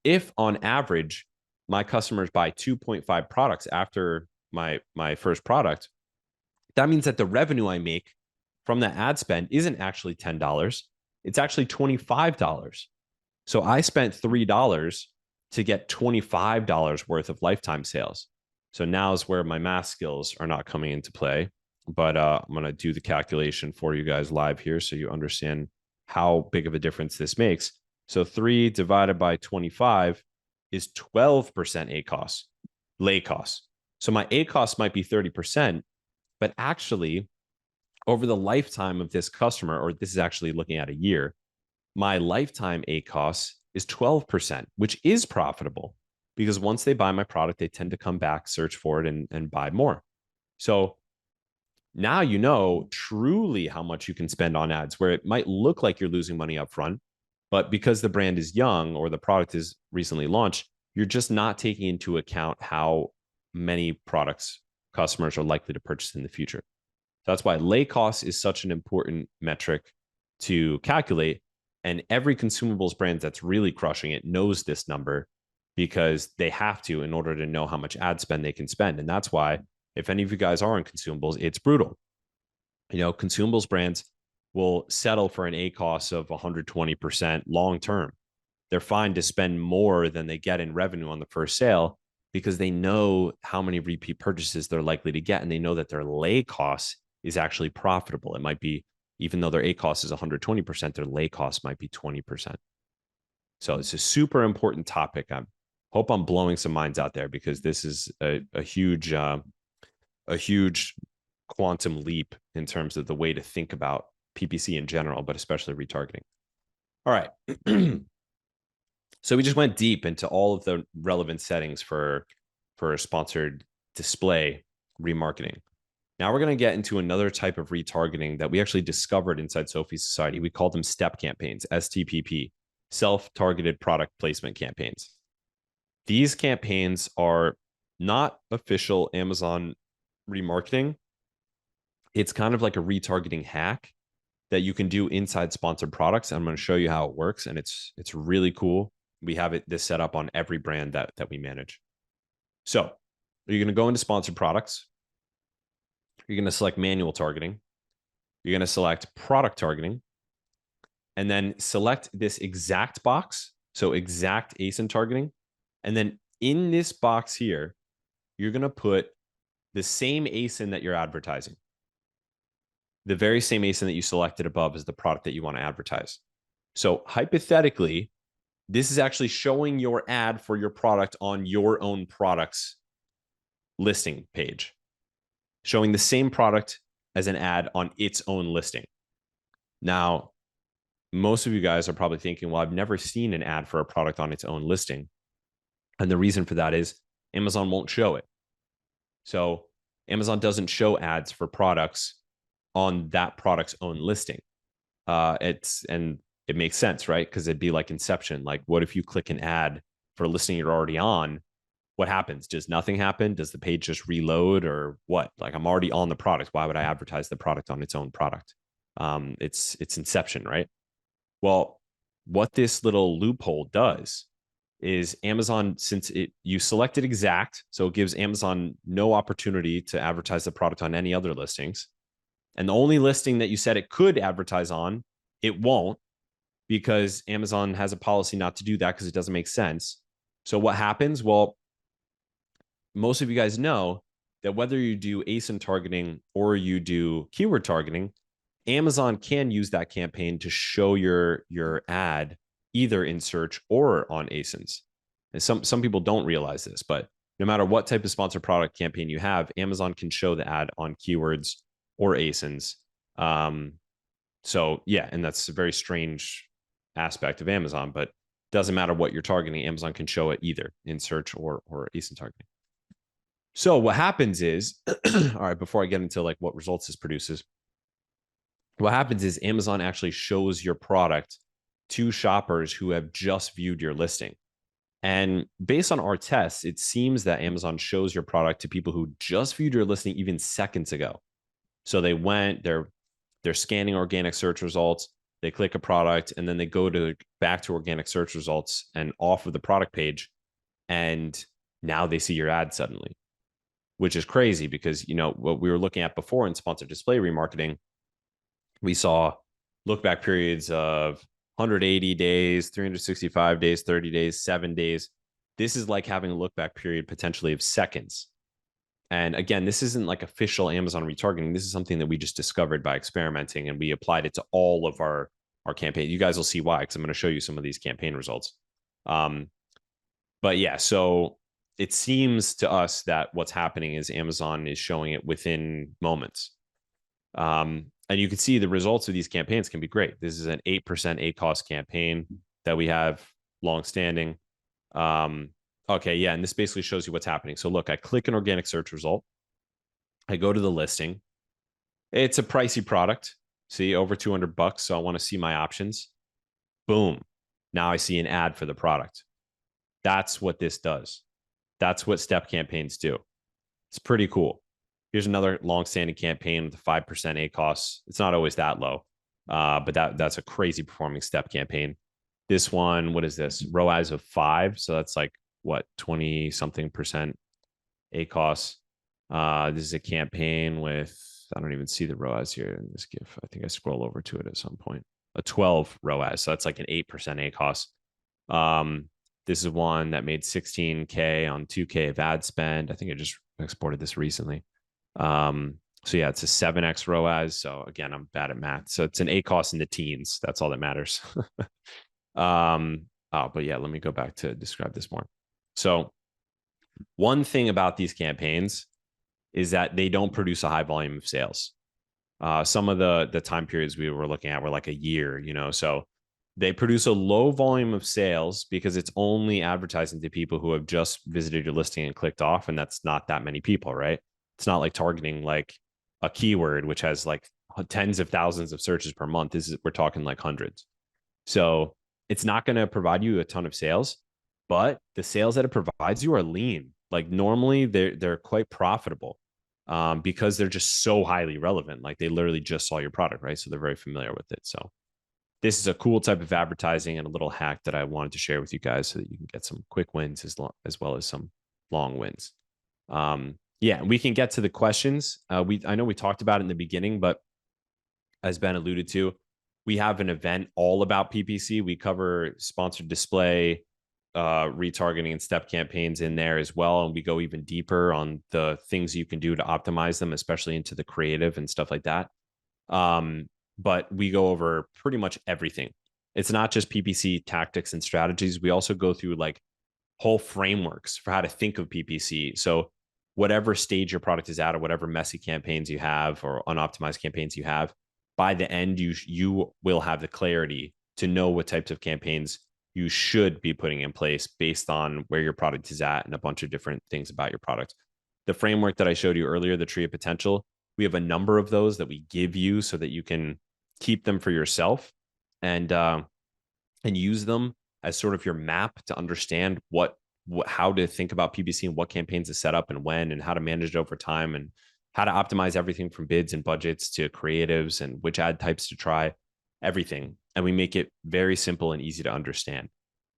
If on average my customers buy 2.5 products after my first product, that means that the revenue I make from that ad spend isn't actually $10. It's actually $25. So I spent $3 to get $25 worth of lifetime sales. So now is where my math skills are not coming into play. But I'm going to do the calculation for you guys live here so you understand how big of a difference this makes. So 3 divided by 25 is 12% ACoS, lay cost. So my ACoS might be 30%, but actually over the lifetime of this customer, or this is actually looking at a year, my lifetime ACoS is 12%, which is profitable because once they buy my product, they tend to come back, search for it, and buy more. So now you know truly how much you can spend on ads, where it might look like you're losing money up front, but because the brand is young or the product is recently launched, you're just not taking into account how many products customers are likely to purchase in the future. So that's why lay cost is such an important metric to calculate. And every consumables brand that's really crushing it knows this number because they have to in order to know how much ad spend they can spend. And that's why if any of you guys are in consumables, it's brutal. You know, consumables brands will settle for an ACoS of 120% long term. They're fine to spend more than they get in revenue on the first sale because they know how many repeat purchases they're likely to get. And they know that their lay cost is actually profitable. It might be, even though their ACoS is 120%, their lay cost might be 20%. So it's a super important topic. I hope I'm blowing some minds out there because this is a huge quantum leap in terms of the way to think about PPC in general, but especially retargeting. All right. So we just went deep into all of the relevant settings for sponsored display remarketing. Now we're going to get into another type of retargeting that we actually discovered inside Sophie Society. We call them STEP campaigns, STPP, self-targeted product placement campaigns. These campaigns are not official Amazon remarketing. It's kind of like a retargeting hack that you can do inside sponsored products. I'm going to show you how it works, and it's really cool. We have this set up on every brand that we manage. So you're going to go into sponsored products. You're going to select manual targeting. You're going to select product targeting, and then select this exact box. So exact ASIN targeting. And then in this box here, you're going to put the same ASIN that you're advertising. The very same ASIN that you selected above is the product that you want to advertise. So hypothetically, this is actually showing your ad for your product on your own product's listing page, showing the same product as an ad on its own listing. Now, most of you guys are probably thinking, well, I've never seen an ad for a product on its own listing. And the reason for that is Amazon won't show it. So Amazon doesn't show ads for products on that product's own listing. And it makes sense, right? Because it'd be like Inception. Like, what if you click an ad for a listing you're already on? What happens? Does nothing happen? Does the page just reload or what? Like, I'm already on the product. Why would I advertise the product on its own product? It's Inception, right? Well, what this little loophole does is Amazon, since you selected exact, so it gives Amazon no opportunity to advertise the product on any other listings. And the only listing that you said it could advertise on, it won't, because Amazon has a policy not to do that because it doesn't make sense. So what happens? Well, most of you guys know that whether you do ASIN targeting or you do keyword targeting, Amazon can use that campaign to show your ad either in search or on ASINs. And some people don't realize this, but no matter what type of sponsored product campaign you have, Amazon can show the ad on keywords or ASINs. So yeah, and that's a very strange aspect of Amazon, but doesn't matter what you're targeting, Amazon can show it either in search or ASIN targeting. So what happens is, all right, before I get into like what results this produces, what happens is Amazon actually shows your product to shoppers who have just viewed your listing. And based on our tests, it seems that Amazon shows your product to people who just viewed your listing even seconds ago. So they went, they're scanning organic search results, they click a product, and then they go to back to organic search results and off of the product page, and now they see your ad suddenly, which is crazy because, you know, what we were looking at before in sponsored display remarketing, we saw look back periods of 180 days, 365 days, 30 days, 7 days. This is like having a look back period potentially of seconds. And again, this isn't like official Amazon retargeting. This is something that we just discovered by experimenting, and we applied it to all of our campaign. You guys will see why, because I'm going to show you some of these campaign results. But yeah, so it seems to us that what's happening is Amazon is showing it within moments. And you can see the results of these campaigns can be great. This is an 8% ACoS campaign that we have longstanding. Okay, yeah, and this basically shows you what's happening. So look, I click an organic search result. I go to the listing. It's a pricey product. See, over $200. So I want to see my options. Boom. Now I see an ad for the product. That's what this does. That's what step campaigns do. It's pretty cool. Here's another long-standing campaign with a 5% ACoS. It's not always that low, but that's a crazy performing step campaign. This one, what is this? ROAS of 5. So that's like, what, 20 something percent ACoS. This is a campaign with, I don't even see the ROAS here in this GIF. I think I scroll over to it at some point. A 12 ROAS. So that's like an 8% ACoS. This is one that made 16K on 2K of ad spend. I think I just exported this recently. So yeah, it's a 7x ROAS. So again, I'm bad at math. So it's an ACoS in the teens. That's all that matters. But yeah, let me go back to describe this more. So one thing about these campaigns is that they don't produce a high volume of sales. Some of the time periods we were looking at were like a year, you know, so they produce a low volume of sales because it's only advertising to people who have just visited your listing and clicked off. And that's not that many people, right? It's not like targeting like a keyword, which has like tens of thousands of searches per month. We're talking like hundreds. So it's not going to provide you a ton of sales, but the sales that it provides you are lean. Like normally they're quite profitable because they're just so highly relevant. Like they literally just saw your product, right? So they're very familiar with it. So this is a cool type of advertising and a little hack that I wanted to share with you guys so that you can get some quick wins as well as some long wins. Yeah, we can get to the questions. I know we talked about it in the beginning, but as Ben alluded to, we have an event all about PPC. We cover sponsored display, retargeting, and step campaigns in there as well. And we go even deeper on the things you can do to optimize them, especially into the creative and stuff like that. But we go over pretty much everything. It's not just PPC tactics and strategies. We also go through like whole frameworks for how to think of PPC. So whatever stage your product is at, or whatever messy campaigns you have or unoptimized campaigns you have, by the end, you will have the clarity to know what types of campaigns you should be putting in place based on where your product is at and a bunch of different things about your product. The framework that I showed you earlier, the tree of potential, we have a number of those that we give you so that you can keep them for yourself and use them as sort of your map to understand how to think about PPC and what campaigns to set up and when, and how to manage it over time, and how to optimize everything from bids and budgets to creatives and which ad types to try, everything. And we make it very simple and easy to understand.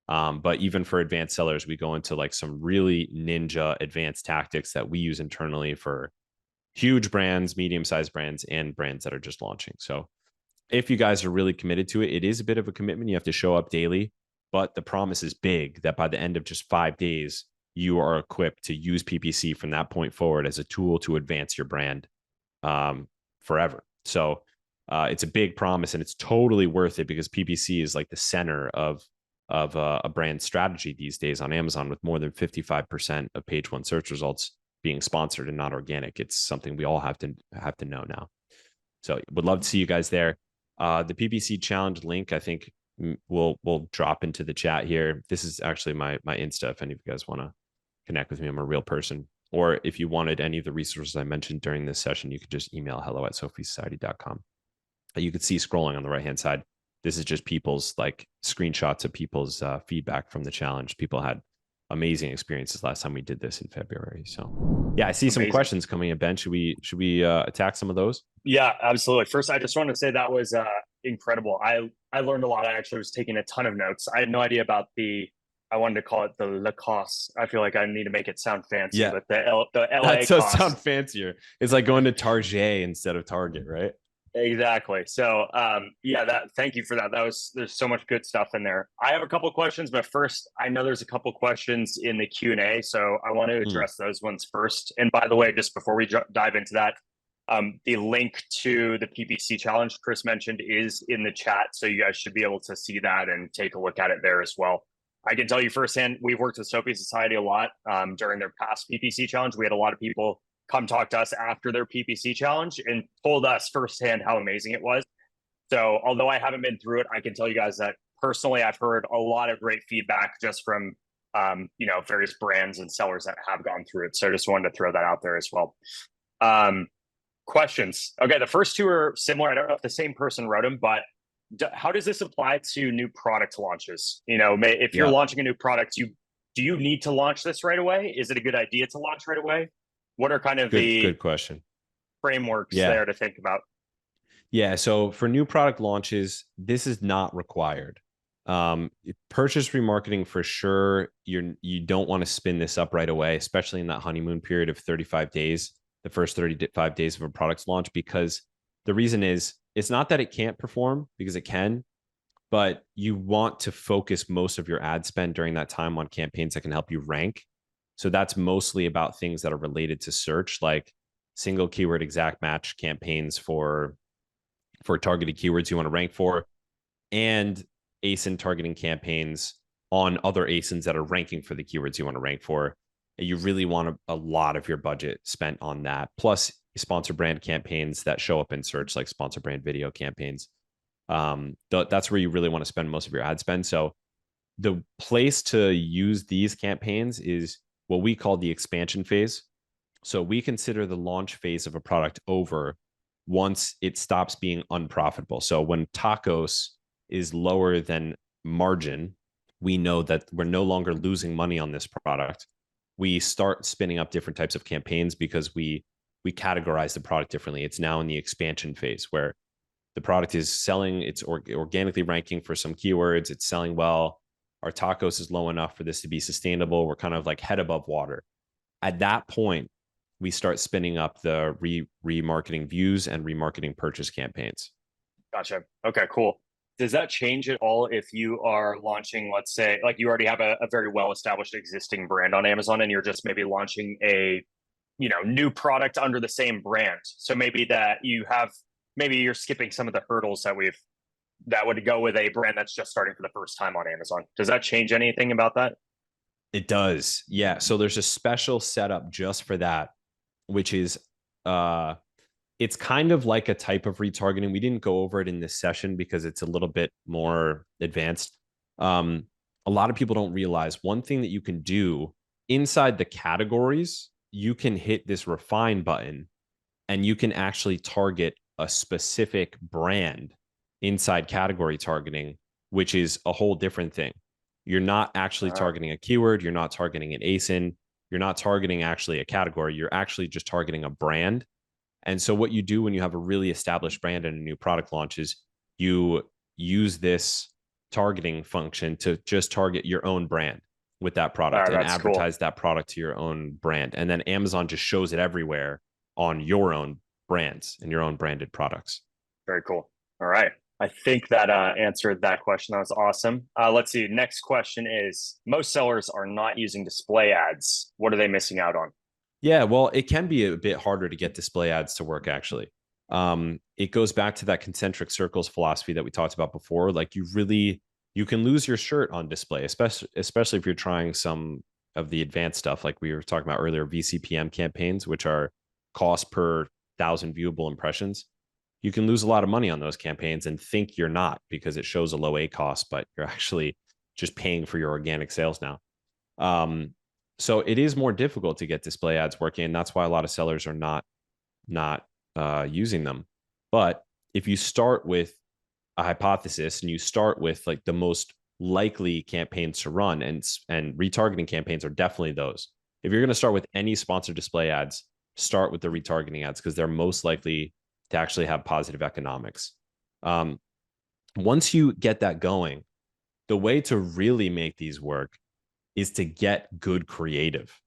But even for advanced sellers, we go into like some really ninja advanced tactics that we use internally for huge brands, medium-sized brands, and brands that are just launching. So if you guys are really committed to it, it is a bit of a commitment. You have to show up daily, but the promise is big that by the end of just 5 days, you are equipped to use PPC from that point forward as a tool to advance your brand forever. So it's a big promise, and it's totally worth it because PPC is like the center of of a brand strategy these days on Amazon, with more than 55% of page one search results being sponsored and not organic. It's something we all have to know now. So would love to see you guys there. The PPC challenge link, I think we'll drop into the chat here. This is actually my Insta. If any of you guys want to connect with me, I'm a real person. Or if you wanted any of the resources I mentioned during this session, you could just email hello@sophiesociety.com. You could see scrolling on the right-hand side. This is just people's like screenshots of people's feedback from the challenge. People had amazing experiences last time we did this in February. So yeah, I see some questions coming in, Ben. Should we attack some of those? Yeah, absolutely. First, I just wanted to say that was incredible. I learned a lot. I actually was taking a ton of notes. I had no idea about I wanted to call it the Lacoste. I feel like I need to make it sound fancy, but the LA that does sound fancier. It's like going to Target instead of Target, right? Exactly. So thank you for that. There's so much good stuff in there. I have a couple questions, but first, I know there's a couple questions in the Q&A, so I want to address those ones first. And by the way, just before we dive into that, the link to the PPC challenge Chris mentioned is in the chat, so you guys should be able to see that and take a look at it there as well. I can tell you firsthand, we've worked with Sophie Society a lot during their past PPC challenge. We had a lot of people come talk to us after their PPC challenge and told us firsthand how amazing it was. So although I haven't been through it, I can tell you guys that personally, I've heard a lot of great feedback just from, various brands and sellers that have gone through it. So I just wanted to throw that out there as well. Questions. Okay. The first two are similar. I don't know if the same person wrote them, but how does this apply to new product launches? If you're launching a new product, do you need to launch this right away? Is it a good idea to launch right away? What are kind of the good question frameworks there to think about? Yeah. So for new product launches, this is not required. Purchase remarketing for sure. You don't want to spin this up right away, especially in that honeymoon period of 35 days, the first 35 days of a product's launch, because the reason is it's not that it can't perform, because it can, but you want to focus most of your ad spend during that time on campaigns that can help you rank. So that's mostly about things that are related to search, like single keyword exact match campaigns for targeted keywords you want to rank for, and ASIN targeting campaigns on other ASINs that are ranking for the keywords you want to rank for. And you really want a lot of your budget spent on that. Plus sponsor brand campaigns that show up in search, like sponsor brand video campaigns. That's where you really want to spend most of your ad spend. So the place to use these campaigns is what we call the expansion phase. So we consider the launch phase of a product over once it stops being unprofitable. So when tacos is lower than margin, we know that we're no longer losing money on this product. We start spinning up different types of campaigns because we categorize the product differently. It's now in the expansion phase where the product is selling, it's organically ranking for some keywords, it's selling well. Our tacos is low enough for this to be sustainable. We're kind of like head above water. At that point, we start spinning up the remarketing views and remarketing purchase campaigns. Gotcha. Okay, cool. Does that change at all if you are launching, let's say, like you already have a very well-established existing brand on Amazon and you're just maybe launching a, new product under the same brand? So maybe you're skipping some of the hurdles that would go with a brand that's just starting for the first time on Amazon. Does that change anything about that? It does. Yeah. So there's a special setup just for that, which is it's kind of like a type of retargeting. We didn't go over it in this session because it's a little bit more advanced. A lot of people don't realize one thing that you can do inside the categories. You can hit this refine button and you can actually target a specific brand inside category targeting, which is a whole different thing. You're not actually targeting a keyword. You're not targeting an ASIN. You're not targeting actually a category. You're actually just targeting a brand. And so what you do when you have a really established brand and a new product launch is you use this targeting function to just target your own brand with that product and advertise that product to your own brand. And then Amazon just shows it everywhere on your own brands and your own branded products. Very cool. All right. I think that answered that question. That was awesome. Let's see. Next question is, most sellers are not using display ads. What are they missing out on? Yeah, well, it can be a bit harder to get display ads to work, actually. It goes back to that concentric circles philosophy that we talked about before. Like you you can lose your shirt on display, especially if you're trying some of the advanced stuff like we were talking about earlier, VCPM campaigns, which are cost per 1,000 viewable impressions. You can lose a lot of money on those campaigns and think you're not because it shows a low A cost, but you're actually just paying for your organic sales now. So it is more difficult to get display ads working, and that's why a lot of sellers are not using them. But if you start with a hypothesis and you start with like the most likely campaigns to run, and retargeting campaigns are definitely those. If you're going to start with any sponsored display ads, start with the retargeting ads because they're most likely to actually have positive economics. Once you get that going, the way to really make these work is to get good creative.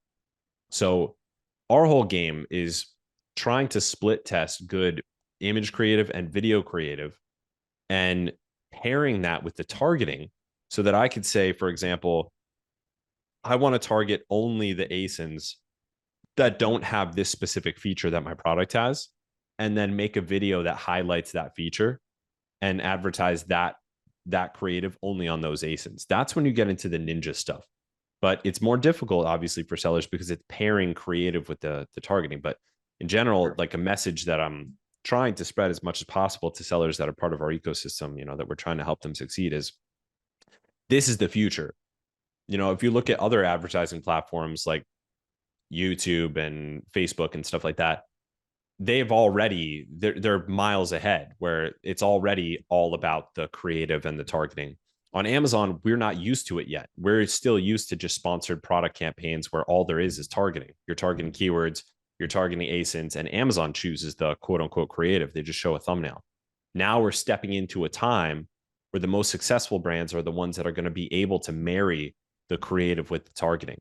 So our whole game is trying to split test good image creative and video creative and pairing that with the targeting so that I could say, for example, I want to target only the ASINs that don't have this specific feature that my product has, and then make a video that highlights that feature and advertise that creative only on those ASINs. That's when you get into the ninja stuff. But it's more difficult, obviously, for sellers because it's pairing creative with the targeting. But in general, like a message that I'm trying to spread as much as possible to sellers that are part of our ecosystem, that we're trying to help them succeed is this is the future. If you look at other advertising platforms like YouTube and Facebook and stuff like that, they're miles ahead where it's already all about the creative and the targeting. On Amazon, we're not used to it yet. We're still used to just sponsored product campaigns where all there is targeting. You're targeting keywords, you're targeting ASINs, and Amazon chooses the quote unquote creative. They just show a thumbnail. Now we're stepping into a time where the most successful brands are the ones that are going to be able to marry the creative with the targeting.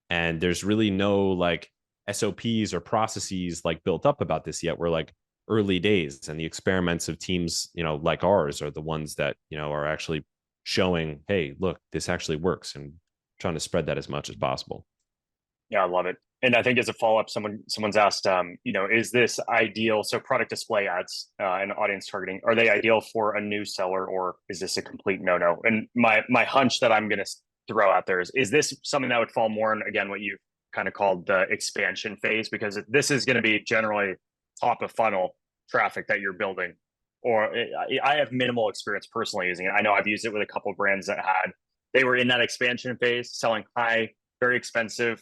And there's really no like SOPs or processes like built up about this yet. We're like early days, and the experiments of teams, like ours are the ones that, are actually showing, hey, look, this actually works, and trying to spread that as much as possible. Yeah, I love it. And I think as a follow-up, someone's asked, is this ideal? So product display ads and audience targeting, are they ideal for a new seller, or is this a complete no-no? And my hunch that I'm going to throw out there is this something that would fall more in, again, what you kind of called the expansion phase? Because this is going to be generally top of funnel traffic that you're building. Or I have minimal experience personally using it. I know I've used it with a couple of brands they were in that expansion phase, selling high, very expensive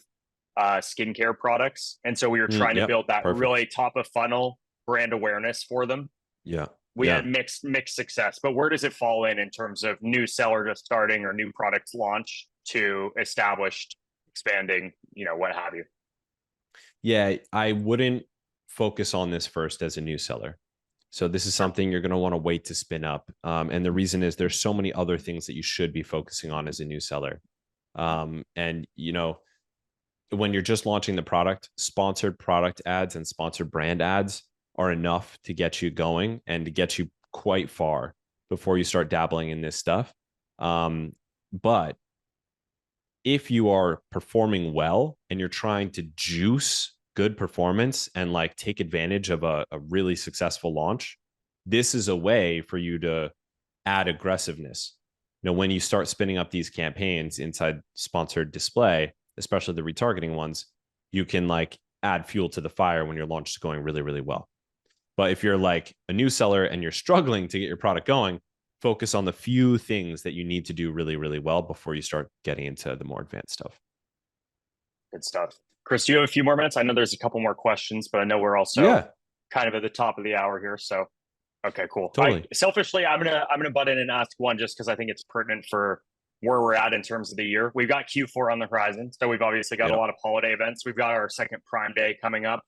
skincare products. And so we were trying to build that really top of funnel brand awareness for them. Yeah. We had mixed success, but where does it fall in terms of new seller just starting or new product launch to established, expanding, what have you? Yeah, I wouldn't focus on this first as a new seller. So this is something you're going to want to wait to spin up. And the reason is there's so many other things that you should be focusing on as a new seller. And, when you're just launching the product, sponsored product ads and sponsored brand ads are enough to get you going and to get you quite far before you start dabbling in this stuff. But if you are performing well and you're trying to juice good performance and like take advantage of a really successful launch, this is a way for you to add aggressiveness. When you start spinning up these campaigns inside sponsored display, especially the retargeting ones, you can like add fuel to the fire when your launch is going really, really well. But if you're like a new seller and you're struggling to get your product going, focus on the few things that you need to do really, really well before you start getting into the more advanced stuff. Good stuff. Chris, do you have a few more minutes? I know there's a couple more questions, but I know we're also kind of at the top of the hour here. So, okay, cool. Totally. Selfishly, I'm gonna butt in and ask one just because I think it's pertinent for where we're at in terms of the year. We've got Q4 on the horizon, so we've obviously got a lot of holiday events. We've got our second Prime Day coming up.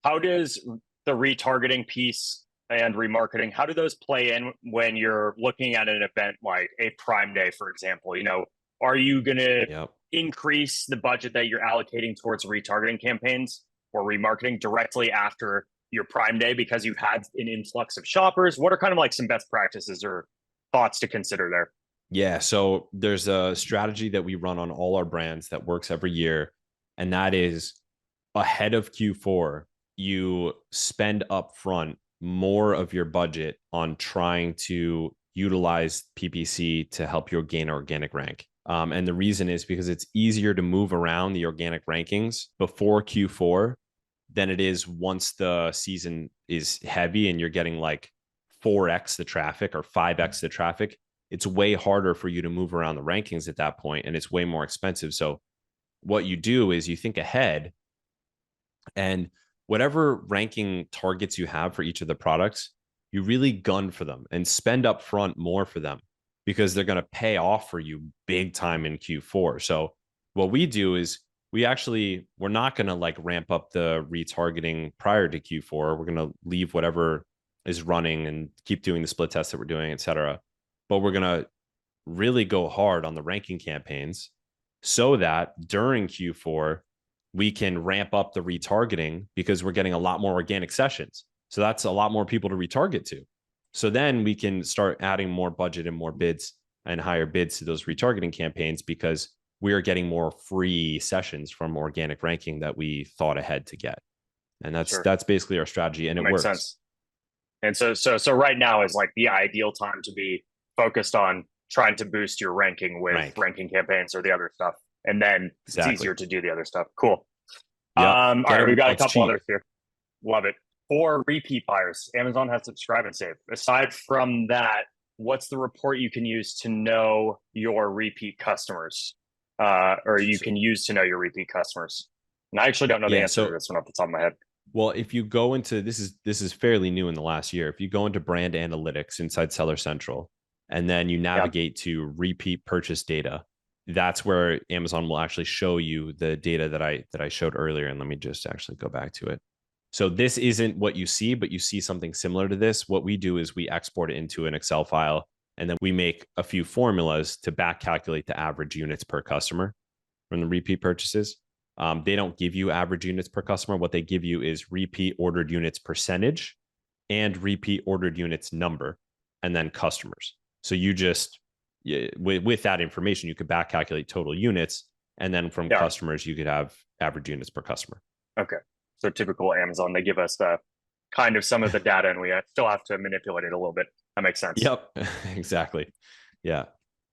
How does the retargeting piece and remarketing, how do those play in when you're looking at an event like a Prime Day, for example? Are you going to increase the budget that you're allocating towards retargeting campaigns or remarketing directly after your Prime Day because you've had an influx of shoppers? What are kind of like some best practices or thoughts to consider there? Yeah, so there's a strategy that we run on all our brands that works every year, and that is ahead of Q4, you spend upfront more of your budget on trying to utilize PPC to help you gain organic rank. And the reason is because it's easier to move around the organic rankings before Q4 than it is once the season is heavy and you're getting like 4x the traffic or 5x the traffic. It's way harder for you to move around the rankings at that point, and it's way more expensive. So what you do is you think ahead, and whatever ranking targets you have for each of the products, you really gun for them and spend up front more for them because they're going to pay off for you big time in Q4. So what we do is we're not going to like ramp up the retargeting prior to Q4. We're going to leave whatever is running and keep doing the split tests that we're doing, et cetera. But we're going to really go hard on the ranking campaigns so that during Q4, we can ramp up the retargeting because we're getting a lot more organic sessions. So that's a lot more people to retarget to. So then we can start adding more budget and more bids and higher bids to those retargeting campaigns because we are getting more free sessions from organic ranking that we thought ahead to get. And that's basically our strategy, and it makes works. Sense. And so right now is like the ideal time to be focused on trying to boost your ranking with ranking campaigns or the other stuff. And then it's easier to do the other stuff. Cool. Yep. All right, we've got a couple others here. Love it. For repeat buyers, Amazon has subscribe and save. Aside from that, what's the report you can use to know your repeat customers? Can use to know your repeat customers? And I actually don't know the answer to this one off the top of my head. Well, if you go into this is fairly new in the last year. If you go into brand analytics inside Seller Central, and then you navigate to repeat purchase data, that's where Amazon will actually show you the data that I showed earlier. And let me just actually go back to it. So this isn't what you see, but you see something similar to this. What we do is we export it into an Excel file, and then we make a few formulas to back calculate the average units per customer from the repeat purchases. They don't give you average units per customer. What they give you is repeat ordered units percentage and repeat ordered units number, and then customers. So you just, with that information, you could back calculate total units. And then from customers, you could have average units per customer. Okay. So typical Amazon, they give us the kind of some of the data, and we still have to manipulate it a little bit. That makes sense. Yep, exactly. Yeah.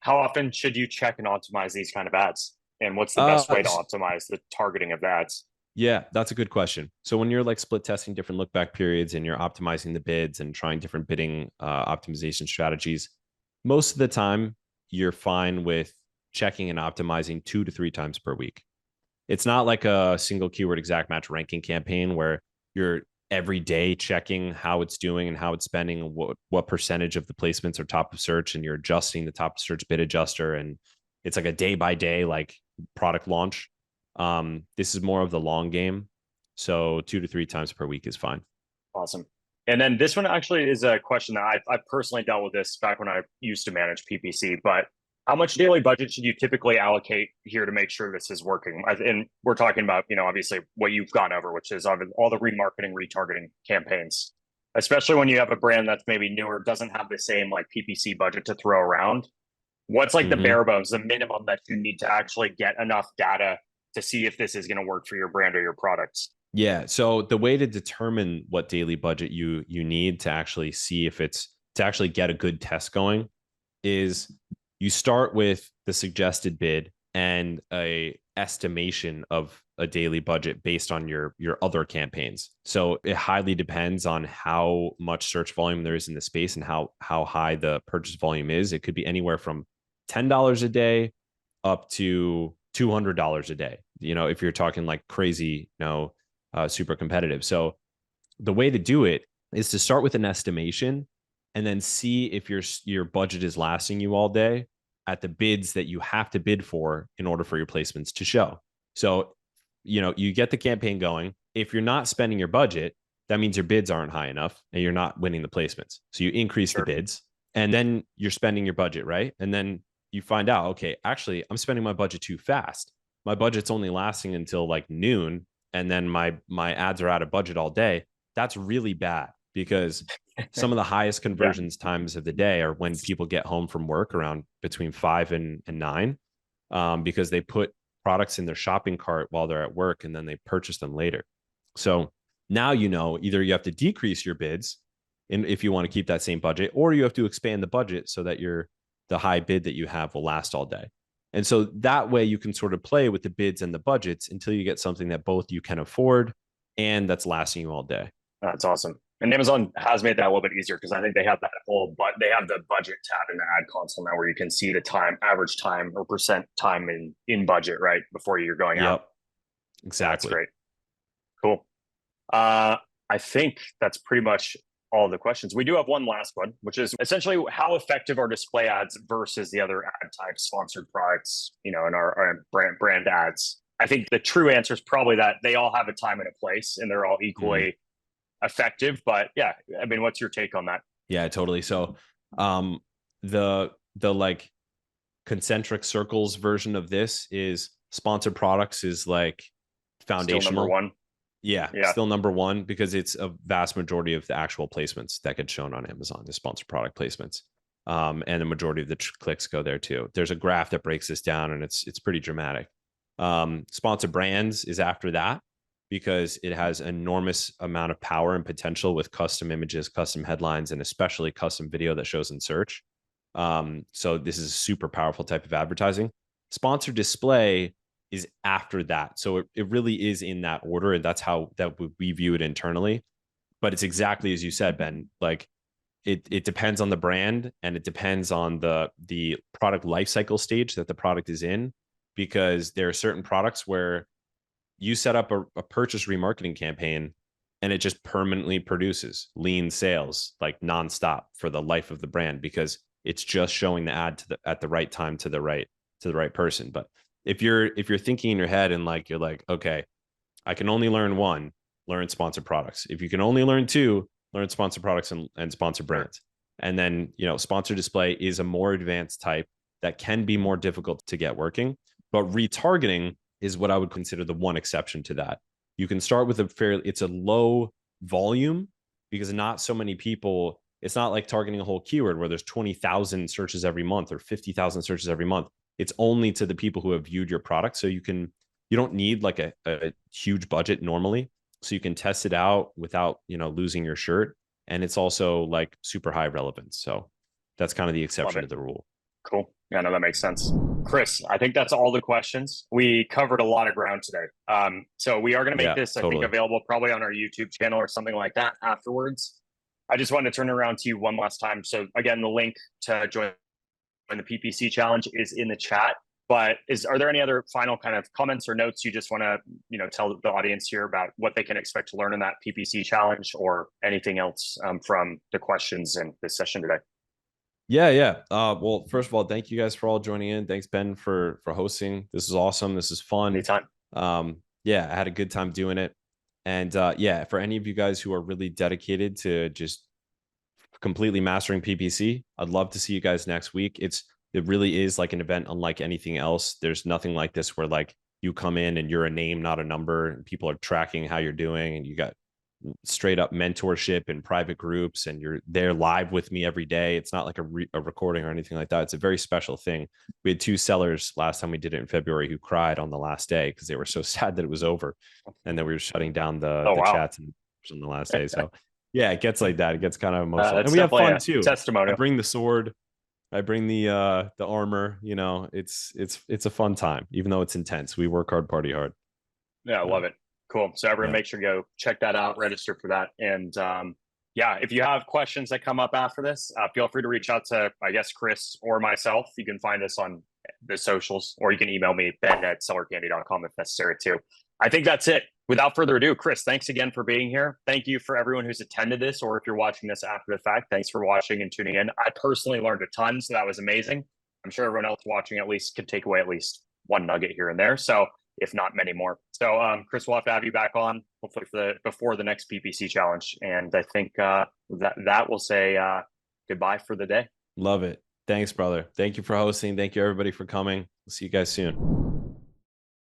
How often should you check and optimize these kind of ads? And what's the best way to optimize the targeting of ads? Yeah, that's a good question. So when you're like split testing different look back periods and you're optimizing the bids and trying different bidding optimization strategies, most of the time you're fine with checking and optimizing 2 to 3 times per week. It's not like a single keyword exact match ranking campaign where you're every day checking how it's doing and how it's spending, what percentage of the placements are top of search, and you're adjusting the top of search bid adjuster. And it's like a day by day, like product launch. This is more of the long game. So 2 to 3 times per week is fine. Awesome. And then this one actually is a question that I personally dealt with this back when I used to manage PPC, but how much daily budget should you typically allocate here to make sure this is working? And we're talking about, obviously what you've gone over, which is all the remarketing, retargeting campaigns, especially when you have a brand that's maybe newer, doesn't have the same like PPC budget to throw around. What's like the bare bones, the minimum that you need to actually get enough data to see if this is going to work for your brand or your products? Yeah. So the way to determine what daily budget you need to actually see if it's to actually get a good test going is you start with the suggested bid and a estimation of a daily budget based on your other campaigns. So it highly depends on how much search volume there is in the space and how high the purchase volume is. It could be anywhere from $10 a day up to $200 a day. If you're talking like crazy, super competitive. So the way to do it is to start with an estimation and then see if your budget is lasting you all day at the bids that you have to bid for in order for your placements to show. So, you get the campaign going. If you're not spending your budget, that means your bids aren't high enough and you're not winning the placements. So you increase the bids and then you're spending your budget, right? And then you find out, okay, actually, I'm spending my budget too fast. My budget's only lasting until like noon, and then my ads are out of budget all day. That's really bad because some of the highest conversions times of the day are when people get home from work around between 5 and 9, because they put products in their shopping cart while they're at work and then they purchase them later. So now either you have to decrease your bids if you want to keep that same budget, or you have to expand the budget so that the high bid that you have will last all day. And so that way you can sort of play with the bids and the budgets until you get something that both you can afford and that's lasting you all day. That's awesome. And Amazon has made that a little bit easier because I think they have that whole, but they have the budget tab in the ad console now where you can see the time, average time or percent time in budget, right? Before you're going out. Exactly. That's great. Cool. I think that's pretty much all the questions. We do have one last one, which is essentially how effective are display ads versus the other ad types, sponsored products, in our brand ads. I think the true answer is probably that they all have a time and a place and they're all equally effective. But yeah, I mean, what's your take on that? Yeah, totally. So the like concentric circles version of this is sponsored products is like foundational. Still number one. Yeah, still number one because it's a vast majority of the actual placements that get shown on Amazon, the sponsored product placements. And the majority of the clicks go there too. There's a graph that breaks this down and it's pretty dramatic. Sponsored brands is after that because it has enormous amount of power and potential with custom images, custom headlines, and especially custom video that shows in search. So this is a super powerful type of advertising. Sponsored display is after that. So it really is in that order. And that's how we view it internally. But it's exactly as you said, Ben, like it depends on the brand and it depends on the product lifecycle stage that the product is in, because there are certain products where you set up a purchase remarketing campaign and it just permanently produces lean sales like nonstop for the life of the brand because it's just showing the ad at the right time to the right person. But if you're thinking in your head and like you're like, okay, I can only learn one, learn sponsored products. If you can only learn two, learn sponsored products and sponsored brands. And then, sponsored display is a more advanced type that can be more difficult to get working. But retargeting is what I would consider the one exception to that. You can start with it's a low volume because not so many people, it's not like targeting a whole keyword where there's 20,000 searches every month or 50,000 searches every month. It's only to the people who have viewed your product. So you don't need like a huge budget normally. So you can test it out without, losing your shirt. And it's also like super high relevance. So that's kind of the exception to the rule. Cool. Yeah, no, that makes sense. Chris, I think that's all the questions. We covered a lot of ground today. So we are going to make this, I think, available probably on our YouTube channel or something like that afterwards. I just wanted to turn around to you one last time. So again, the link to join the PPC challenge is in the chat. But are there any other final kind of comments or notes you just want to, tell the audience here about what they can expect to learn in that PPC challenge or anything else from the questions in this session today? Yeah. Well, first of all, thank you guys for all joining in. Thanks, Ben, for hosting. This is awesome. This is fun. Anytime. Yeah, I had a good time doing it. And for any of you guys who are really dedicated to just completely mastering PPC, I'd love to see you guys next week. It really is like an event unlike anything else. There's nothing like this where like you come in and you're a name, not a number, and people are tracking how you're doing, and you got straight up mentorship in private groups and you're there live with me every day. It's not like a recording or anything like that. It's a very special thing. We had 2 sellers last time we did it in February who cried on the last day because they were so sad that it was over and then we were shutting down the chats on the last day. So yeah, it gets like that. It gets kind of emotional and we have fun too. Testimonial. I bring the sword, I bring the armor, it's a fun time, even though it's intense. We work hard, party hard. Yeah, I love it. Cool. So everyone make sure to go check that out, register for that. And if you have questions that come up after this, feel free to reach out to, I guess, Chris or myself. You can find us on the socials, or you can email me, ben@sellercandy.com if necessary too. I think that's it. Without further ado, Chris, thanks again for being here. Thank you for everyone who's attended this, or if you're watching this after the fact, thanks for watching and tuning in. I personally learned a ton, so that was amazing. I'm sure everyone else watching at least could take away at least one nugget here and there. So if not many more. So Chris, we'll have to have you back on hopefully before the next PPC challenge. And I think that will say goodbye for the day. Love it. Thanks, brother. Thank you for hosting. Thank you everybody for coming. We'll see you guys soon.